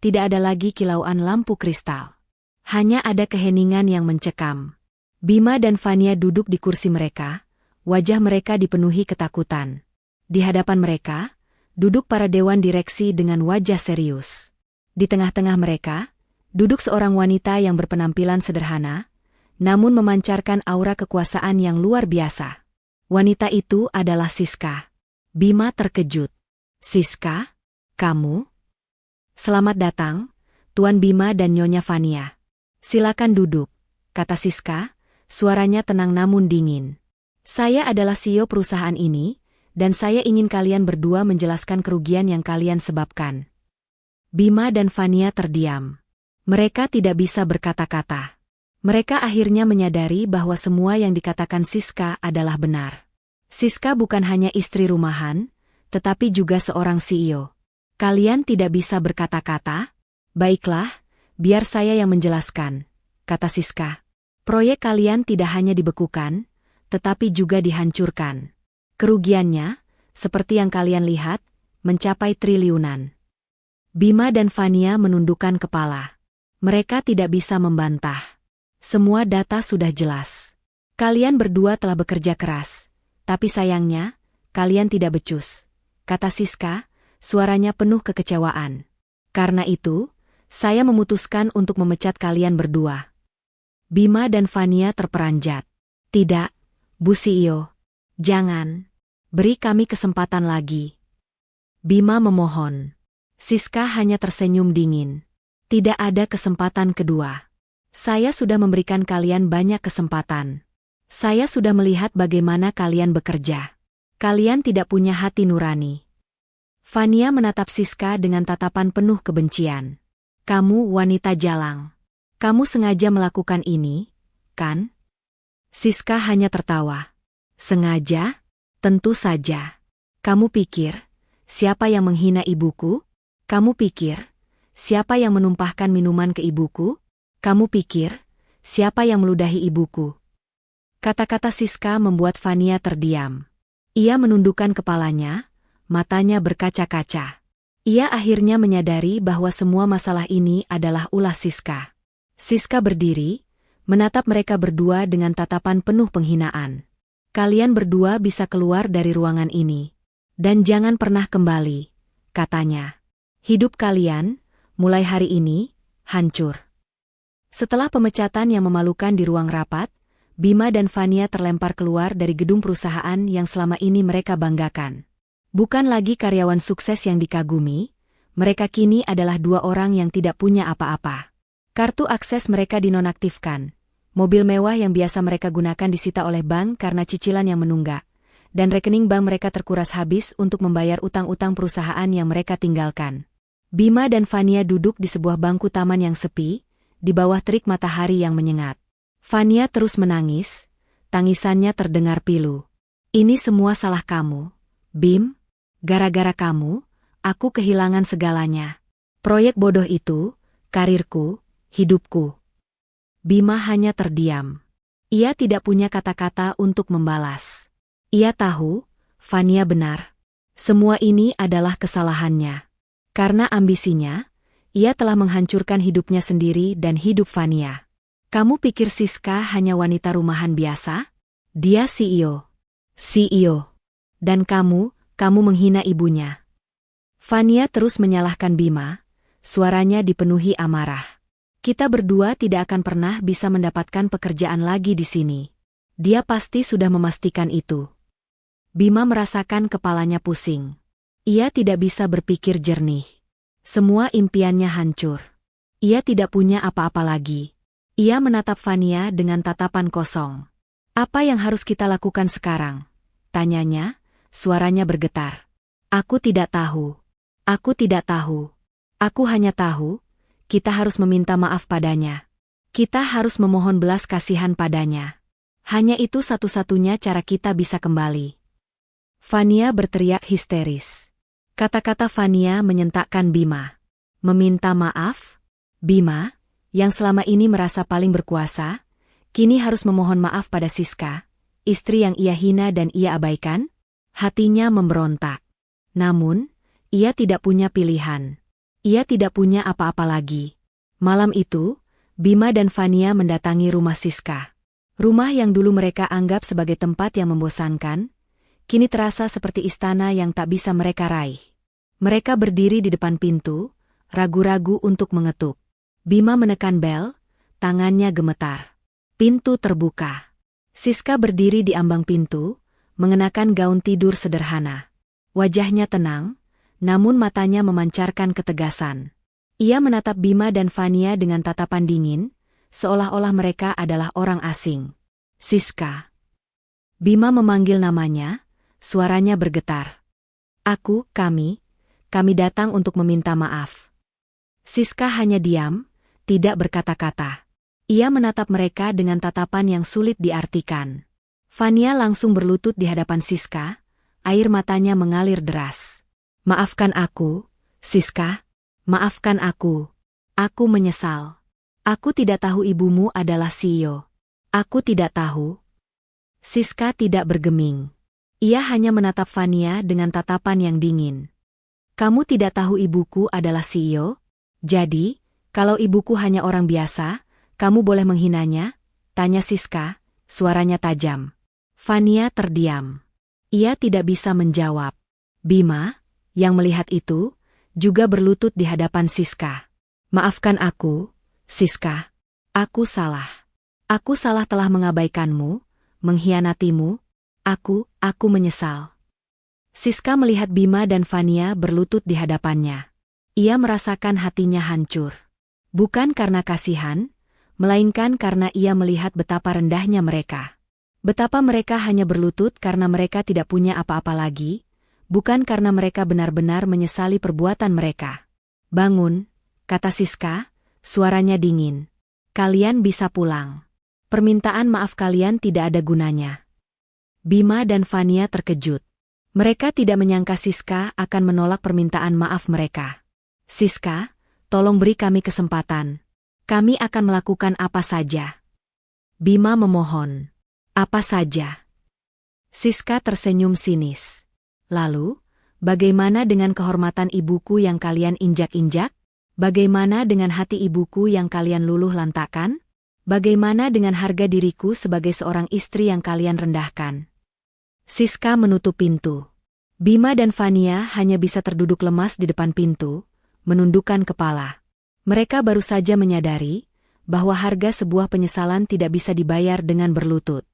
[SPEAKER 1] tidak ada lagi kilauan lampu kristal. Hanya ada keheningan yang mencekam. Bima dan Fania duduk di kursi mereka, wajah mereka dipenuhi ketakutan. Di hadapan mereka, duduk para dewan direksi dengan wajah serius. Di tengah-tengah mereka, duduk seorang wanita yang berpenampilan sederhana, namun memancarkan aura kekuasaan yang luar biasa. Wanita itu adalah Siska. Bima terkejut. Siska? Kamu? Selamat datang, Tuan Bima dan Nyonya Fania. Silakan duduk, kata Siska, suaranya tenang namun dingin. Saya adalah CEO perusahaan ini, dan saya ingin kalian berdua menjelaskan kerugian yang kalian sebabkan. Bima dan Fania terdiam. Mereka tidak bisa berkata-kata. Mereka akhirnya menyadari bahwa semua yang dikatakan Siska adalah benar. Siska bukan hanya istri rumahan, tetapi juga seorang CEO. Kalian tidak bisa berkata-kata? Baiklah, biar saya yang menjelaskan, kata Siska. Proyek kalian tidak hanya dibekukan, tetapi juga dihancurkan. Kerugiannya, seperti yang kalian lihat, mencapai triliunan. Bima dan Fania menundukkan kepala. Mereka tidak bisa membantah. Semua data sudah jelas. Kalian berdua telah bekerja keras, tapi sayangnya, kalian tidak becus, kata Siska, suaranya penuh kekecewaan. Karena itu, saya memutuskan untuk memecat kalian berdua. Bima dan Fania terperanjat. Tidak, Bu CEO. Jangan. Beri kami kesempatan lagi. Bima memohon. Siska hanya tersenyum dingin. Tidak ada kesempatan kedua. Saya sudah memberikan kalian banyak kesempatan. Saya sudah melihat bagaimana kalian bekerja. Kalian tidak punya hati nurani. Fania menatap Siska dengan tatapan penuh kebencian. Kamu wanita jalang. Kamu sengaja melakukan ini, kan? Siska hanya tertawa. Sengaja? Tentu saja. Kamu pikir, siapa yang menghina ibuku? Kamu pikir, siapa yang menumpahkan minuman ke ibuku? Kamu pikir, siapa yang meludahi ibuku? Kata-kata Siska membuat Fania terdiam. Ia menundukkan kepalanya, matanya berkaca-kaca. Ia akhirnya menyadari bahwa semua masalah ini adalah ulah Siska. Siska berdiri, menatap mereka berdua dengan tatapan penuh penghinaan. Kalian berdua bisa keluar dari ruangan ini. Dan jangan pernah kembali, katanya. Hidup kalian, mulai hari ini, hancur. Setelah pemecatan yang memalukan di ruang rapat, Bima dan Fania terlempar keluar dari gedung perusahaan yang selama ini mereka banggakan. Bukan lagi karyawan sukses yang dikagumi, mereka kini adalah dua orang yang tidak punya apa-apa. Kartu akses mereka dinonaktifkan, mobil mewah yang biasa mereka gunakan disita oleh bank karena cicilan yang menunggak, dan rekening bank mereka terkuras habis untuk membayar utang-utang perusahaan yang mereka tinggalkan. Bima dan Fania duduk di sebuah bangku taman yang sepi, di bawah terik matahari yang menyengat. Fania terus menangis, tangisannya terdengar pilu. Ini semua salah kamu, Bim. Gara-gara kamu, aku kehilangan segalanya. Proyek bodoh itu, karirku, hidupku. Bima hanya terdiam. Ia tidak punya kata-kata untuk membalas. Ia tahu, Fania benar. Semua ini adalah kesalahannya. Karena ambisinya, ia telah menghancurkan hidupnya sendiri dan hidup Fania. Kamu pikir Siska hanya wanita rumahan biasa? Dia CEO. CEO. Dan kamu menghina ibunya. Fania terus menyalahkan Bima, suaranya dipenuhi amarah. Kita berdua tidak akan pernah bisa mendapatkan pekerjaan lagi di sini. Dia pasti sudah memastikan itu. Bima merasakan kepalanya pusing. Ia tidak bisa berpikir jernih. Semua impiannya hancur. Ia tidak punya apa-apa lagi. Ia menatap Fania dengan tatapan kosong. Apa yang harus kita lakukan sekarang? Tanyanya, suaranya bergetar. Aku tidak tahu. Aku tidak tahu. Aku hanya tahu, kita harus meminta maaf padanya. Kita harus memohon belas kasihan padanya. Hanya itu satu-satunya cara kita bisa kembali. Fania berteriak histeris. Kata-kata Fania menyentakkan Bima. Meminta maaf? Bima, yang selama ini merasa paling berkuasa, kini harus memohon maaf pada Siska, istri yang ia hina dan ia abaikan? Hatinya memberontak. Namun, ia tidak punya pilihan. Ia tidak punya apa-apa lagi. Malam itu, Bima dan Fania mendatangi rumah Siska. Rumah yang dulu mereka anggap sebagai tempat yang membosankan, kini terasa seperti istana yang tak bisa mereka raih. Mereka berdiri di depan pintu, ragu-ragu untuk mengetuk. Bima menekan bel, tangannya gemetar. Pintu terbuka. Siska berdiri di ambang pintu, mengenakan gaun tidur sederhana. Wajahnya tenang, namun matanya memancarkan ketegasan. Ia menatap Bima dan Fania dengan tatapan dingin, seolah-olah mereka adalah orang asing. Siska. Bima memanggil namanya, suaranya bergetar. Kami datang untuk meminta maaf. Siska hanya diam, tidak berkata-kata. Ia menatap mereka dengan tatapan yang sulit diartikan. Fania langsung berlutut di hadapan Siska, air matanya mengalir deras. Maafkan aku, Siska. Maafkan aku. Aku menyesal. Aku tidak tahu ibumu adalah CEO. Aku tidak tahu. Siska tidak bergeming. Ia hanya menatap Fania dengan tatapan yang dingin. Kamu tidak tahu ibuku adalah CEO? Jadi, kalau ibuku hanya orang biasa, kamu boleh menghinanya? Tanya Siska, suaranya tajam. Fania terdiam. Ia tidak bisa menjawab. Bima, yang melihat itu, juga berlutut di hadapan Siska. Maafkan aku, Siska. Aku salah. Aku salah telah mengabaikanmu, mengkhianatimu. Aku menyesal. Siska melihat Bima dan Fania berlutut di hadapannya. Ia merasakan hatinya hancur. Bukan karena kasihan, melainkan karena ia melihat betapa rendahnya mereka. Betapa mereka hanya berlutut karena mereka tidak punya apa-apa lagi, bukan karena mereka benar-benar menyesali perbuatan mereka. Bangun, kata Siska, suaranya dingin. Kalian bisa pulang. Permintaan maaf kalian tidak ada gunanya. Bima dan Fania terkejut. Mereka tidak menyangka Siska akan menolak permintaan maaf mereka. Siska, tolong beri kami kesempatan. Kami akan melakukan apa saja. Bima memohon. Apa saja? Siska tersenyum sinis. Lalu, bagaimana dengan kehormatan ibuku yang kalian injak-injak? Bagaimana dengan hati ibuku yang kalian luluh lantakkan? Bagaimana dengan harga diriku sebagai seorang istri yang kalian rendahkan? Siska menutup pintu. Bima dan Fania hanya bisa terduduk lemas di depan pintu, menundukkan kepala. Mereka baru saja menyadari bahwa harga sebuah penyesalan tidak bisa dibayar dengan berlutut.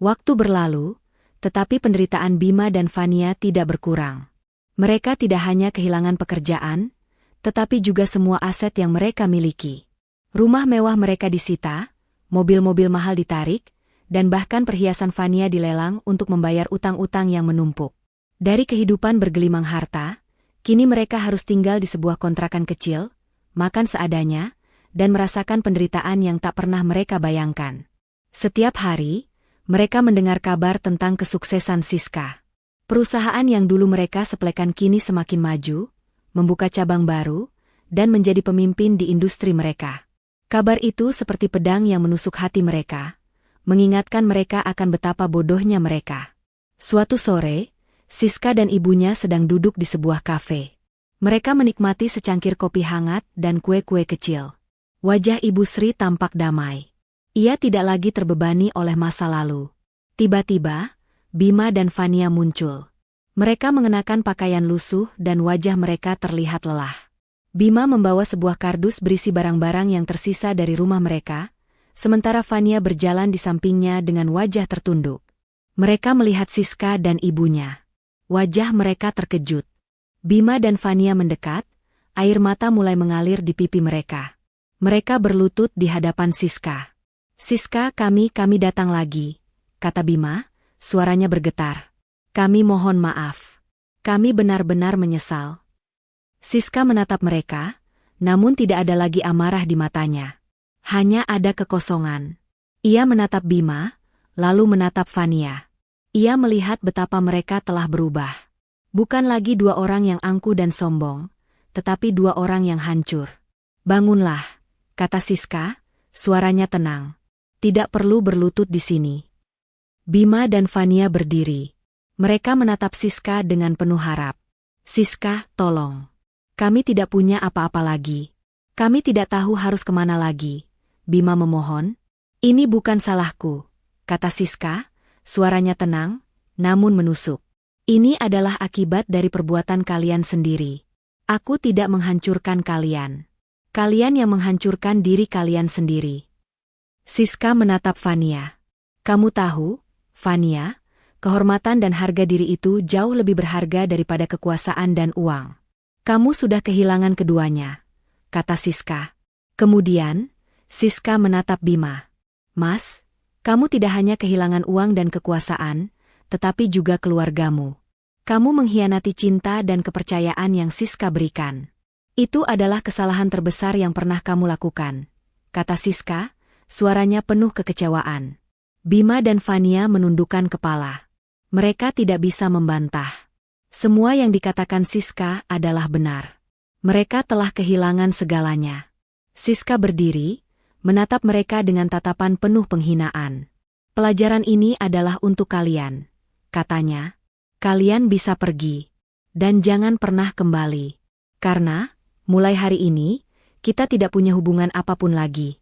[SPEAKER 1] Waktu berlalu, tetapi penderitaan Bima dan Fania tidak berkurang. Mereka tidak hanya kehilangan pekerjaan, tetapi juga semua aset yang mereka miliki. Rumah mewah mereka disita, mobil-mobil mahal ditarik, dan bahkan perhiasan Fania dilelang untuk membayar utang-utang yang menumpuk. Dari kehidupan bergelimang harta, kini mereka harus tinggal di sebuah kontrakan kecil, makan seadanya, dan merasakan penderitaan yang tak pernah mereka bayangkan. Setiap hari, Mereka mendengar kabar tentang kesuksesan Siska. Perusahaan yang dulu mereka sepelekan kini semakin maju, membuka cabang baru, dan menjadi pemimpin di industri mereka. Kabar itu seperti pedang yang menusuk hati mereka, mengingatkan mereka akan betapa bodohnya mereka. Suatu sore, Siska dan ibunya sedang duduk di sebuah kafe. Mereka menikmati secangkir kopi hangat dan kue-kue kecil. Wajah Ibu Sri tampak damai. Ia tidak lagi terbebani oleh masa lalu. Tiba-tiba, Bima dan Fania muncul. Mereka mengenakan pakaian lusuh dan wajah mereka terlihat lelah. Bima membawa sebuah kardus berisi barang-barang yang tersisa dari rumah mereka, sementara Fania berjalan di sampingnya dengan wajah tertunduk. Mereka melihat Siska dan ibunya. Wajah mereka terkejut. Bima dan Fania mendekat, air mata mulai mengalir di pipi mereka. Mereka berlutut di hadapan Siska. "Siska, kami datang lagi," kata Bima, suaranya bergetar. "Kami mohon maaf. Kami benar-benar menyesal." Siska menatap mereka, namun tidak ada lagi amarah di matanya. Hanya ada kekosongan. Ia menatap Bima, lalu menatap Fania. Ia melihat betapa mereka telah berubah. Bukan lagi dua orang yang angkuh dan sombong, tetapi dua orang yang hancur. "Bangunlah," kata Siska, suaranya tenang. "Tidak perlu berlutut di sini." Bima dan Fania berdiri. Mereka menatap Siska dengan penuh harap. "Siska, tolong. Kami tidak punya apa-apa lagi. Kami tidak tahu harus kemana lagi." Bima memohon. "Ini bukan salahku," kata Siska, suaranya tenang, namun menusuk. "Ini adalah akibat dari perbuatan kalian sendiri. Aku tidak menghancurkan kalian. Kalian yang menghancurkan diri kalian sendiri." Siska menatap Fania. "Kamu tahu, Fania, kehormatan dan harga diri itu jauh lebih berharga daripada kekuasaan dan uang. Kamu sudah kehilangan keduanya," kata Siska. Kemudian, Siska menatap Bima. "Mas, kamu tidak hanya kehilangan uang dan kekuasaan, tetapi juga keluargamu. Kamu mengkhianati cinta dan kepercayaan yang Siska berikan. Itu adalah kesalahan terbesar yang pernah kamu lakukan," kata Siska, suaranya penuh kekecewaan. Bima dan Fania menundukkan kepala. Mereka tidak bisa membantah. Semua yang dikatakan Siska adalah benar. Mereka telah kehilangan segalanya. Siska berdiri, menatap mereka dengan tatapan penuh penghinaan. "Pelajaran ini adalah untuk kalian," katanya. "Kalian bisa pergi. Dan jangan pernah kembali. Karena, mulai hari ini, kita tidak punya hubungan apapun lagi."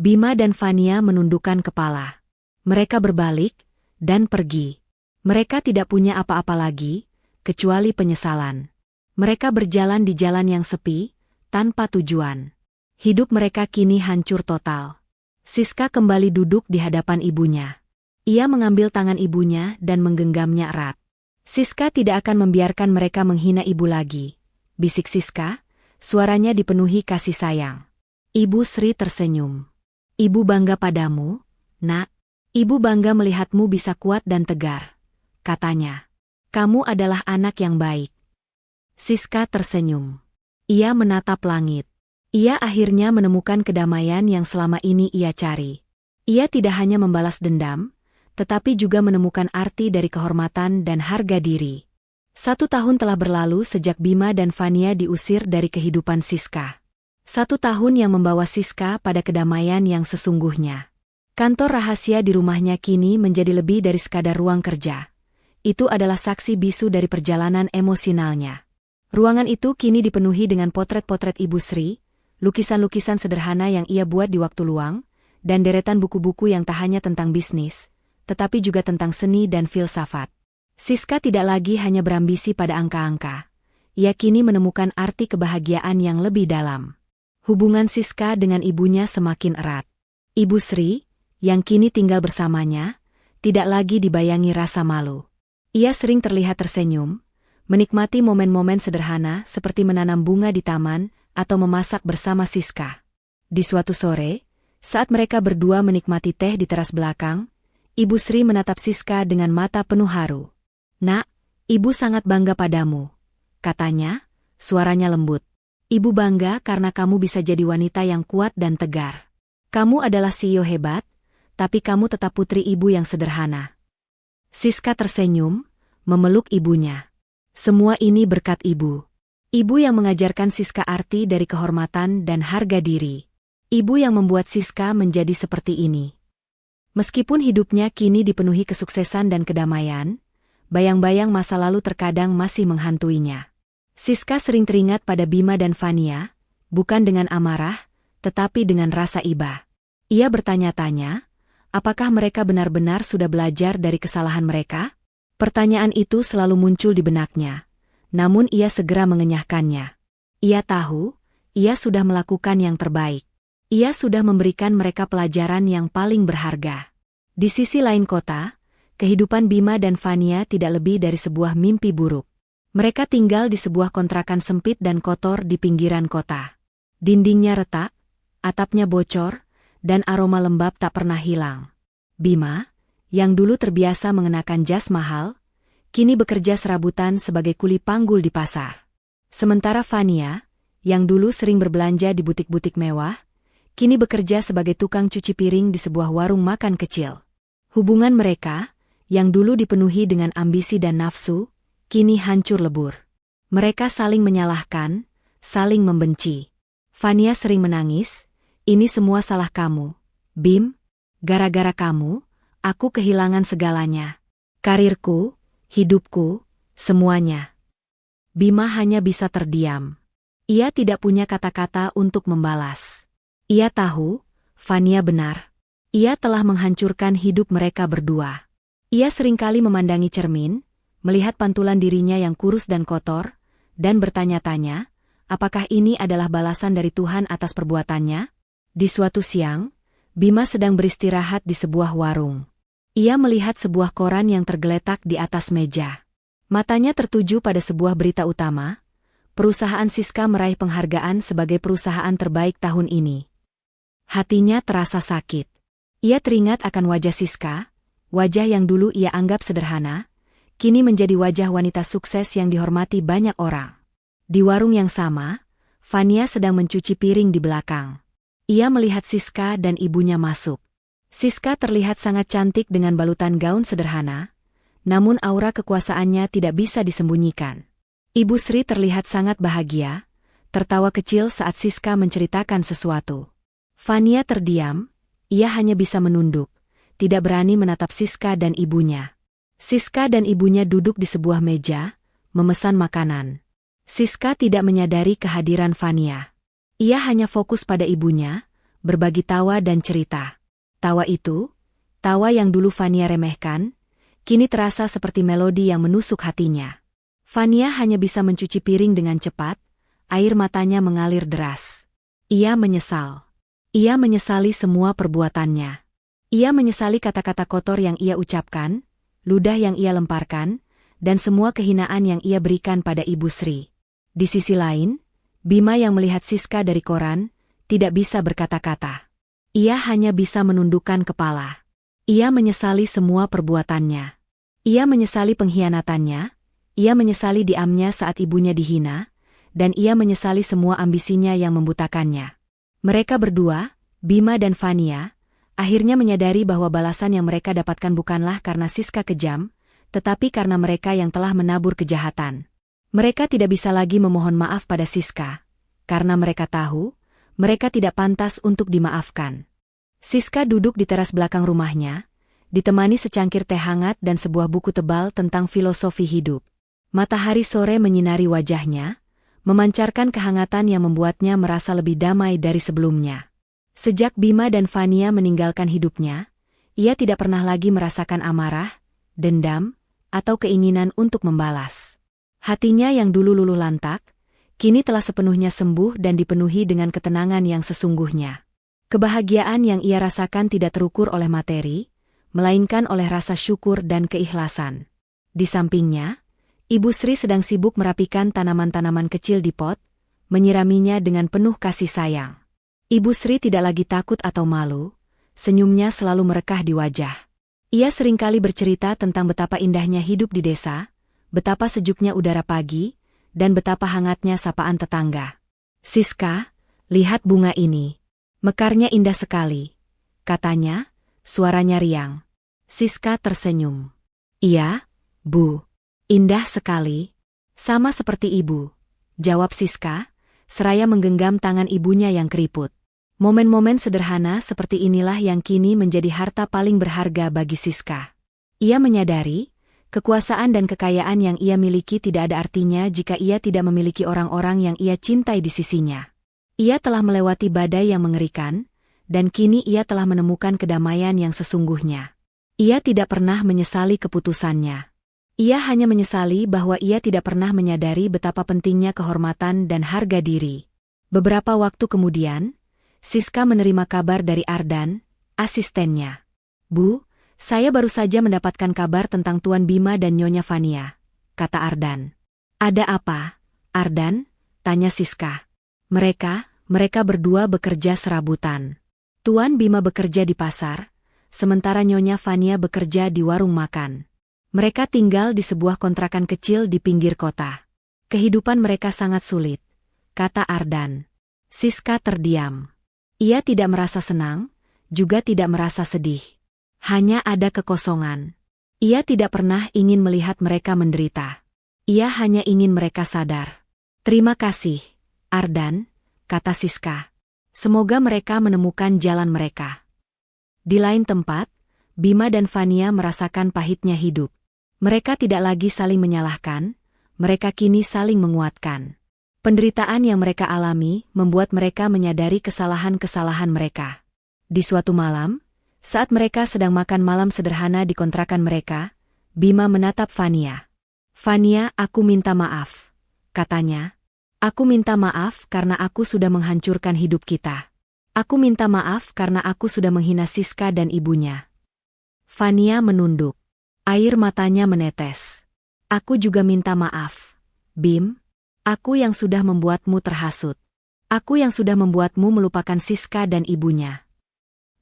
[SPEAKER 1] Bima dan Fania menundukkan kepala. Mereka berbalik, dan pergi. Mereka tidak punya apa-apa lagi, kecuali penyesalan. Mereka berjalan di jalan yang sepi, tanpa tujuan. Hidup mereka kini hancur total. Siska kembali duduk di hadapan ibunya. Ia mengambil tangan ibunya dan menggenggamnya erat. "Siska tidak akan membiarkan mereka menghina ibu lagi," bisik Siska, suaranya dipenuhi kasih sayang. Ibu Sri tersenyum. "Ibu bangga padamu, Nak. Ibu bangga melihatmu bisa kuat dan tegar," katanya. "Kamu adalah anak yang baik." Siska tersenyum. Ia menatap langit. Ia akhirnya menemukan kedamaian yang selama ini ia cari. Ia tidak hanya membalas dendam, tetapi juga menemukan arti dari kehormatan dan harga diri. 1 tahun telah berlalu sejak Bima dan Fania diusir dari kehidupan Siska. 1 tahun yang membawa Siska pada kedamaian yang sesungguhnya. Kantor rahasia di rumahnya kini menjadi lebih dari sekadar ruang kerja. Itu adalah saksi bisu dari perjalanan emosionalnya. Ruangan itu kini dipenuhi dengan potret-potret Ibu Sri, lukisan-lukisan sederhana yang ia buat di waktu luang, dan deretan buku-buku yang tak hanya tentang bisnis, tetapi juga tentang seni dan filsafat. Siska tidak lagi hanya berambisi pada angka-angka. Ia kini menemukan arti kebahagiaan yang lebih dalam. Hubungan Siska dengan ibunya semakin erat. Ibu Sri, yang kini tinggal bersamanya, tidak lagi dibayangi rasa malu. Ia sering terlihat tersenyum, menikmati momen-momen sederhana seperti menanam bunga di taman atau memasak bersama Siska. Di suatu sore, saat mereka berdua menikmati teh di teras belakang, Ibu Sri menatap Siska dengan mata penuh haru. "Nak, Ibu sangat bangga padamu," katanya, suaranya lembut. "Ibu bangga karena kamu bisa jadi wanita yang kuat dan tegar. Kamu adalah CEO hebat, tapi kamu tetap putri ibu yang sederhana. Siska tersenyum, memeluk ibunya. Semua ini berkat ibu. Ibu yang mengajarkan Siska arti dari kehormatan dan harga diri. Ibu yang membuat Siska menjadi seperti ini. Meskipun hidupnya kini dipenuhi kesuksesan dan kedamaian, bayang-bayang masa lalu terkadang masih menghantuinya. Siska sering teringat pada Bima dan Fania, bukan dengan amarah, tetapi dengan rasa iba. Ia bertanya-tanya, apakah mereka benar-benar sudah belajar dari kesalahan mereka? Pertanyaan itu selalu muncul di benaknya, namun ia segera mengenyahkannya. Ia tahu, ia sudah melakukan yang terbaik. Ia sudah memberikan mereka pelajaran yang paling berharga. Di sisi lain kota, kehidupan Bima dan Fania tidak lebih dari sebuah mimpi buruk. Mereka tinggal di sebuah kontrakan sempit dan kotor di pinggiran kota. Dindingnya retak, atapnya bocor, dan aroma lembab tak pernah hilang. Bima, yang dulu terbiasa mengenakan jas mahal, kini bekerja serabutan sebagai kuli panggul di pasar. Sementara Fania, yang dulu sering berbelanja di butik-butik mewah, kini bekerja sebagai tukang cuci piring di sebuah warung makan kecil. Hubungan mereka, yang dulu dipenuhi dengan ambisi dan nafsu, kini hancur lebur. Mereka saling menyalahkan, saling membenci. Fania sering menangis, "Ini semua salah kamu, Bim. Gara-gara kamu, aku kehilangan segalanya. Karirku, hidupku, semuanya." Bima hanya bisa terdiam. Ia tidak punya kata-kata untuk membalas. Ia tahu, Fania benar. Ia telah menghancurkan hidup mereka berdua. Ia seringkali memandangi cermin, melihat pantulan dirinya yang kurus dan kotor, dan bertanya-tanya, apakah ini adalah balasan dari Tuhan atas perbuatannya? Di suatu siang, Bima sedang beristirahat di sebuah warung. Ia melihat sebuah koran yang tergeletak di atas meja. Matanya tertuju pada sebuah berita utama, perusahaan Siska meraih penghargaan sebagai perusahaan terbaik tahun ini. Hatinya terasa sakit. Ia teringat akan wajah Siska, wajah yang dulu ia anggap sederhana, kini menjadi wajah wanita sukses yang dihormati banyak orang. Di warung yang sama, Fania sedang mencuci piring di belakang. Ia melihat Siska dan ibunya masuk. Siska terlihat sangat cantik dengan balutan gaun sederhana, namun aura kekuasaannya tidak bisa disembunyikan. Ibu Sri terlihat sangat bahagia, tertawa kecil saat Siska menceritakan sesuatu. Fania terdiam, ia hanya bisa menunduk, tidak berani menatap Siska dan ibunya. Siska dan ibunya duduk di sebuah meja, memesan makanan. Siska tidak menyadari kehadiran Fania. Ia hanya fokus pada ibunya, berbagi tawa dan cerita. Tawa itu, tawa yang dulu Fania remehkan, kini terasa seperti melodi yang menusuk hatinya. Fania hanya bisa mencuci piring dengan cepat, air matanya mengalir deras. Ia menyesal. Ia menyesali semua perbuatannya. Ia menyesali kata-kata kotor yang ia ucapkan, ludah yang ia lemparkan, dan semua kehinaan yang ia berikan pada Ibu Sri. Di sisi lain, Bima yang melihat Siska dari koran, tidak bisa berkata-kata. Ia hanya bisa menundukkan kepala. Ia menyesali semua perbuatannya. Ia menyesali pengkhianatannya, ia menyesali diamnya saat ibunya dihina, dan ia menyesali semua ambisinya yang membutakannya. Mereka berdua, Bima dan Fania, akhirnya menyadari bahwa balasan yang mereka dapatkan bukanlah karena Siska kejam, tetapi karena mereka yang telah menabur kejahatan. Mereka tidak bisa lagi memohon maaf pada Siska, karena mereka tahu, mereka tidak pantas untuk dimaafkan. Siska duduk di teras belakang rumahnya, ditemani secangkir teh hangat dan sebuah buku tebal tentang filosofi hidup. Matahari sore menyinari wajahnya, memancarkan kehangatan yang membuatnya merasa lebih damai dari sebelumnya. Sejak Bima dan Fania meninggalkan hidupnya, ia tidak pernah lagi merasakan amarah, dendam, atau keinginan untuk membalas. Hatinya yang dulu luluh lantak, kini telah sepenuhnya sembuh dan dipenuhi dengan ketenangan yang sesungguhnya. Kebahagiaan yang ia rasakan tidak terukur oleh materi, melainkan oleh rasa syukur dan keikhlasan. Di sampingnya, Ibu Sri sedang sibuk merapikan tanaman-tanaman kecil di pot, menyiraminya dengan penuh kasih sayang. Ibu Sri tidak lagi takut atau malu, senyumnya selalu merekah di wajah. Ia seringkali bercerita tentang betapa indahnya hidup di desa, betapa sejuknya udara pagi, dan betapa hangatnya sapaan tetangga. "Siska, lihat bunga ini. Mekarnya indah sekali," katanya, suaranya riang. Siska tersenyum. Iya, Bu. Indah sekali. Sama seperti ibu, jawab Siska, seraya menggenggam tangan ibunya yang keriput. Momen-momen sederhana seperti inilah yang kini menjadi harta paling berharga bagi Siska. Ia menyadari, kekuasaan dan kekayaan yang ia miliki tidak ada artinya jika ia tidak memiliki orang-orang yang ia cintai di sisinya. Ia telah melewati badai yang mengerikan, dan kini ia telah menemukan kedamaian yang sesungguhnya. Ia tidak pernah menyesali keputusannya. Ia hanya menyesali bahwa ia tidak pernah menyadari betapa pentingnya kehormatan dan harga diri. Beberapa waktu kemudian, Siska menerima kabar dari Ardan, asistennya. Bu, saya baru saja mendapatkan kabar tentang Tuan Bima dan Nyonya Fania, kata Ardan. Ada apa, Ardan? Tanya Siska. Mereka berdua bekerja serabutan. Tuan Bima bekerja di pasar, sementara Nyonya Fania bekerja di warung makan. Mereka tinggal di sebuah kontrakan kecil di pinggir kota. Kehidupan mereka sangat sulit, kata Ardan. Siska terdiam. Ia tidak merasa senang, juga tidak merasa sedih. Hanya ada kekosongan. Ia tidak pernah ingin melihat mereka menderita. Ia hanya ingin mereka sadar. Terima kasih, Ardan, kata Siska. Semoga mereka menemukan jalan mereka. Di lain tempat, Bima dan Fania merasakan pahitnya hidup. Mereka tidak lagi saling menyalahkan, mereka kini saling menguatkan. Penderitaan yang mereka alami membuat mereka menyadari kesalahan-kesalahan mereka. Di suatu malam, saat mereka sedang makan malam sederhana di kontrakan mereka, Bima menatap Fania. Fania, aku minta maaf, katanya. Aku minta maaf karena aku sudah menghancurkan hidup kita. Aku minta maaf karena aku sudah menghina Siska dan ibunya. Fania menunduk. Air matanya menetes. Aku juga minta maaf, Bim. Aku yang sudah membuatmu terhasut. Aku yang sudah membuatmu melupakan Siska dan ibunya.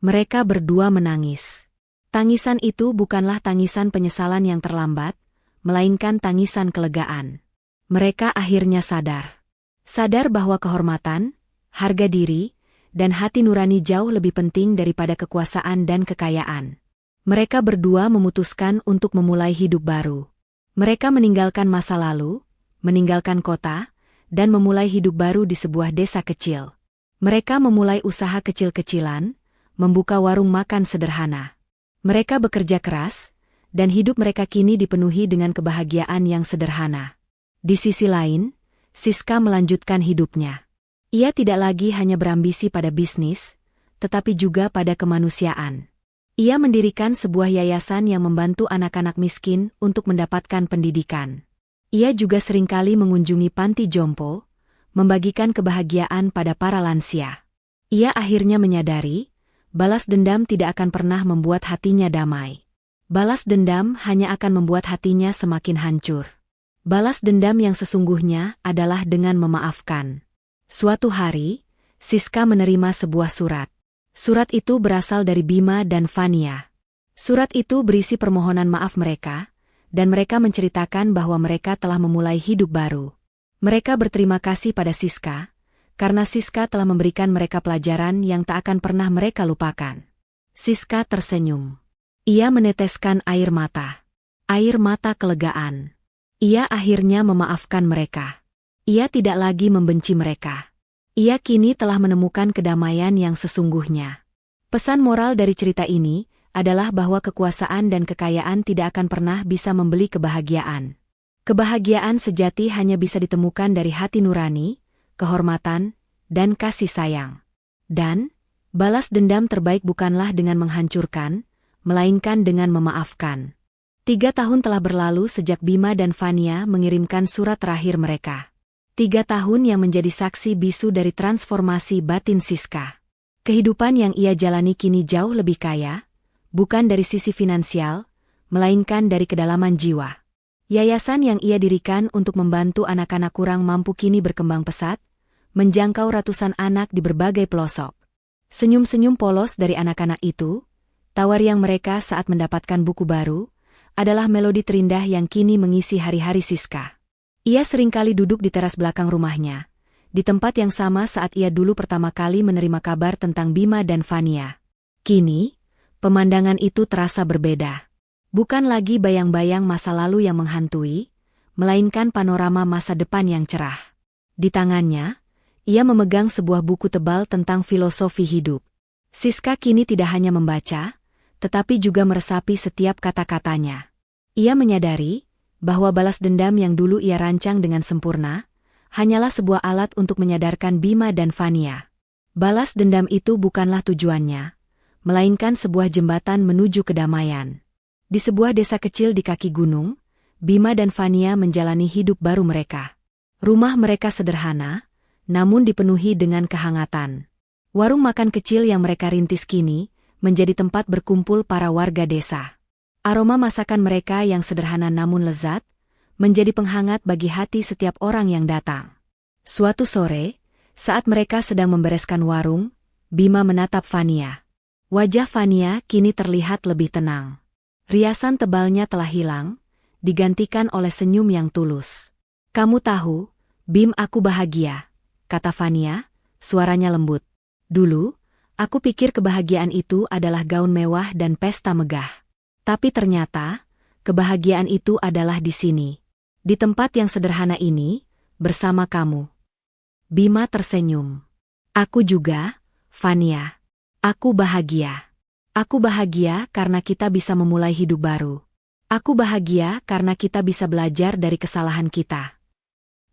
[SPEAKER 1] Mereka berdua menangis. Tangisan itu bukanlah tangisan penyesalan yang terlambat, melainkan tangisan kelegaan. Mereka akhirnya sadar. Sadar bahwa kehormatan, harga diri, dan hati nurani jauh lebih penting daripada kekuasaan dan kekayaan. Mereka berdua memutuskan untuk memulai hidup baru. Mereka meninggalkan masa lalu, meninggalkan kota, dan memulai hidup baru di sebuah desa kecil. Mereka memulai usaha kecil-kecilan, membuka warung makan sederhana. Mereka bekerja keras, dan hidup mereka kini dipenuhi dengan kebahagiaan yang sederhana. Di sisi lain, Siska melanjutkan hidupnya. Ia tidak lagi hanya berambisi pada bisnis, tetapi juga pada kemanusiaan. Ia mendirikan sebuah yayasan yang membantu anak-anak miskin untuk mendapatkan pendidikan. Ia juga seringkali mengunjungi panti jompo, membagikan kebahagiaan pada para lansia. Ia akhirnya menyadari, balas dendam tidak akan pernah membuat hatinya damai. Balas dendam hanya akan membuat hatinya semakin hancur. Balas dendam yang sesungguhnya adalah dengan memaafkan. Suatu hari, Siska menerima sebuah surat. Surat itu berasal dari Bima dan Fania. Surat itu berisi permohonan maaf mereka, dan mereka menceritakan bahwa mereka telah memulai hidup baru. Mereka berterima kasih pada Siska, karena Siska telah memberikan mereka pelajaran yang tak akan pernah mereka lupakan. Siska tersenyum. Ia meneteskan air mata kelegaan. Ia akhirnya memaafkan mereka. Ia tidak lagi membenci mereka. Ia kini telah menemukan kedamaian yang sesungguhnya. Pesan moral dari cerita ini adalah bahwa kekuasaan dan kekayaan tidak akan pernah bisa membeli kebahagiaan. Kebahagiaan sejati hanya bisa ditemukan dari hati nurani, kehormatan, dan kasih sayang. Dan, balas dendam terbaik bukanlah dengan menghancurkan, melainkan dengan memaafkan. 3 tahun telah berlalu sejak Bima dan Fania mengirimkan surat terakhir mereka. 3 tahun yang menjadi saksi bisu dari transformasi batin Siska. Kehidupan yang ia jalani kini jauh lebih kaya, bukan dari sisi finansial, melainkan dari kedalaman jiwa. Yayasan yang ia dirikan untuk membantu anak-anak kurang mampu kini berkembang pesat, menjangkau ratusan anak di berbagai pelosok. Senyum-senyum polos dari anak-anak itu, tawariang mereka saat mendapatkan buku baru, adalah melodi terindah yang kini mengisi hari-hari Siska. Ia seringkali duduk di teras belakang rumahnya, di tempat yang sama saat ia dulu pertama kali menerima kabar tentang Bima dan Fania. Kini, pemandangan itu terasa berbeda. Bukan lagi bayang-bayang masa lalu yang menghantui, melainkan panorama masa depan yang cerah. Di tangannya, ia memegang sebuah buku tebal tentang filosofi hidup. Siska kini tidak hanya membaca, tetapi juga meresapi setiap kata-katanya. Ia menyadari bahwa balas dendam yang dulu ia rancang dengan sempurna, hanyalah sebuah alat untuk menyadarkan Bima dan Fania. Balas dendam itu bukanlah tujuannya, melainkan sebuah jembatan menuju kedamaian. Di sebuah desa kecil di kaki gunung, Bima dan Fania menjalani hidup baru mereka. Rumah mereka sederhana, namun dipenuhi dengan kehangatan. Warung makan kecil yang mereka rintis kini menjadi tempat berkumpul para warga desa. Aroma masakan mereka yang sederhana namun lezat, menjadi penghangat bagi hati setiap orang yang datang. Suatu sore, saat mereka sedang membereskan warung, Bima menatap Fania. Wajah Fania kini terlihat lebih tenang. Riasan tebalnya telah hilang, digantikan oleh senyum yang tulus. "Kamu tahu, Bim, aku bahagia," kata Fania, suaranya lembut. "Dulu, aku pikir kebahagiaan itu adalah gaun mewah dan pesta megah. Tapi ternyata, kebahagiaan itu adalah di sini. Di tempat yang sederhana ini, bersama kamu." Bima tersenyum. "Aku juga, Fania. Aku bahagia. Aku bahagia karena kita bisa memulai hidup baru. Aku bahagia karena kita bisa belajar dari kesalahan kita."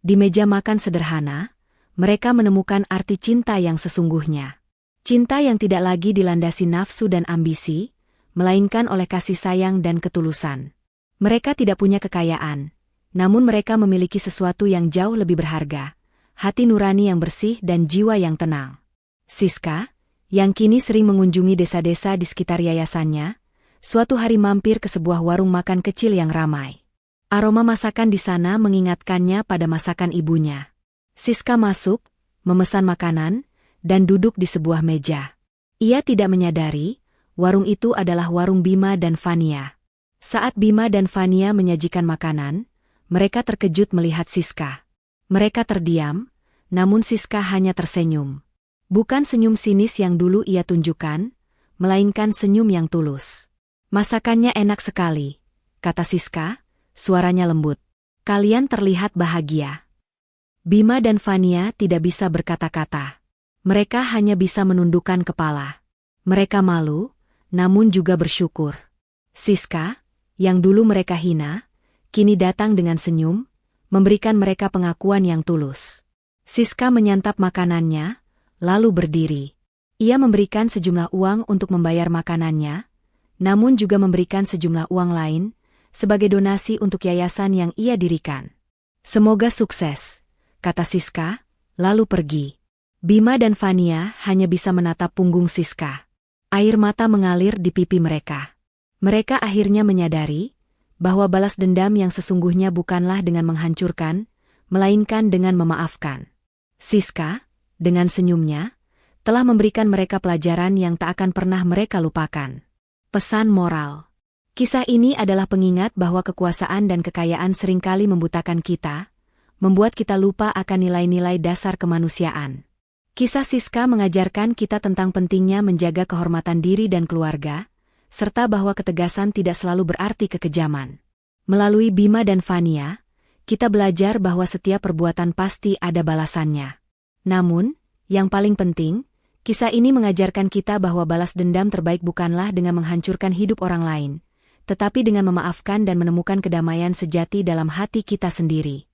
[SPEAKER 1] Di meja makan sederhana, mereka menemukan arti cinta yang sesungguhnya. Cinta yang tidak lagi dilandasi nafsu dan ambisi, melainkan oleh kasih sayang dan ketulusan. Mereka tidak punya kekayaan, namun mereka memiliki sesuatu yang jauh lebih berharga, hati nurani yang bersih dan jiwa yang tenang. Siska, yang kini sering mengunjungi desa-desa di sekitar yayasannya, suatu hari mampir ke sebuah warung makan kecil yang ramai. Aroma masakan di sana mengingatkannya pada masakan ibunya. Siska masuk, memesan makanan, dan duduk di sebuah meja. Ia tidak menyadari, warung itu adalah warung Bima dan Fania. Saat Bima dan Fania menyajikan makanan, mereka terkejut melihat Siska. Mereka terdiam, namun Siska hanya tersenyum. Bukan senyum sinis yang dulu ia tunjukkan, melainkan senyum yang tulus. "Masakannya enak sekali," kata Siska, suaranya lembut. "Kalian terlihat bahagia." Bima dan Fania tidak bisa berkata-kata. Mereka hanya bisa menundukkan kepala. Mereka malu, namun juga bersyukur. Siska, yang dulu mereka hina, kini datang dengan senyum, memberikan mereka pengakuan yang tulus. Siska menyantap makanannya, lalu berdiri. Ia memberikan sejumlah uang untuk membayar makanannya, namun juga memberikan sejumlah uang lain, sebagai donasi untuk yayasan yang ia dirikan. "Semoga sukses," kata Siska, lalu pergi. Bima dan Fania hanya bisa menatap punggung Siska. Air mata mengalir di pipi mereka. Mereka akhirnya menyadari bahwa balas dendam yang sesungguhnya bukanlah dengan menghancurkan, melainkan dengan memaafkan. Siska, dengan senyumnya, telah memberikan mereka pelajaran yang tak akan pernah mereka lupakan. Pesan moral. Kisah ini adalah pengingat bahwa kekuasaan dan kekayaan seringkali membutakan kita, membuat kita lupa akan nilai-nilai dasar kemanusiaan. Kisah Siska mengajarkan kita tentang pentingnya menjaga kehormatan diri dan keluarga, serta bahwa ketegasan tidak selalu berarti kekejaman. Melalui Bima dan Fania, kita belajar bahwa setiap perbuatan pasti ada balasannya. Namun, yang paling penting, kisah ini mengajarkan kita bahwa balas dendam terbaik bukanlah dengan menghancurkan hidup orang lain, tetapi dengan memaafkan dan menemukan kedamaian sejati dalam hati kita sendiri.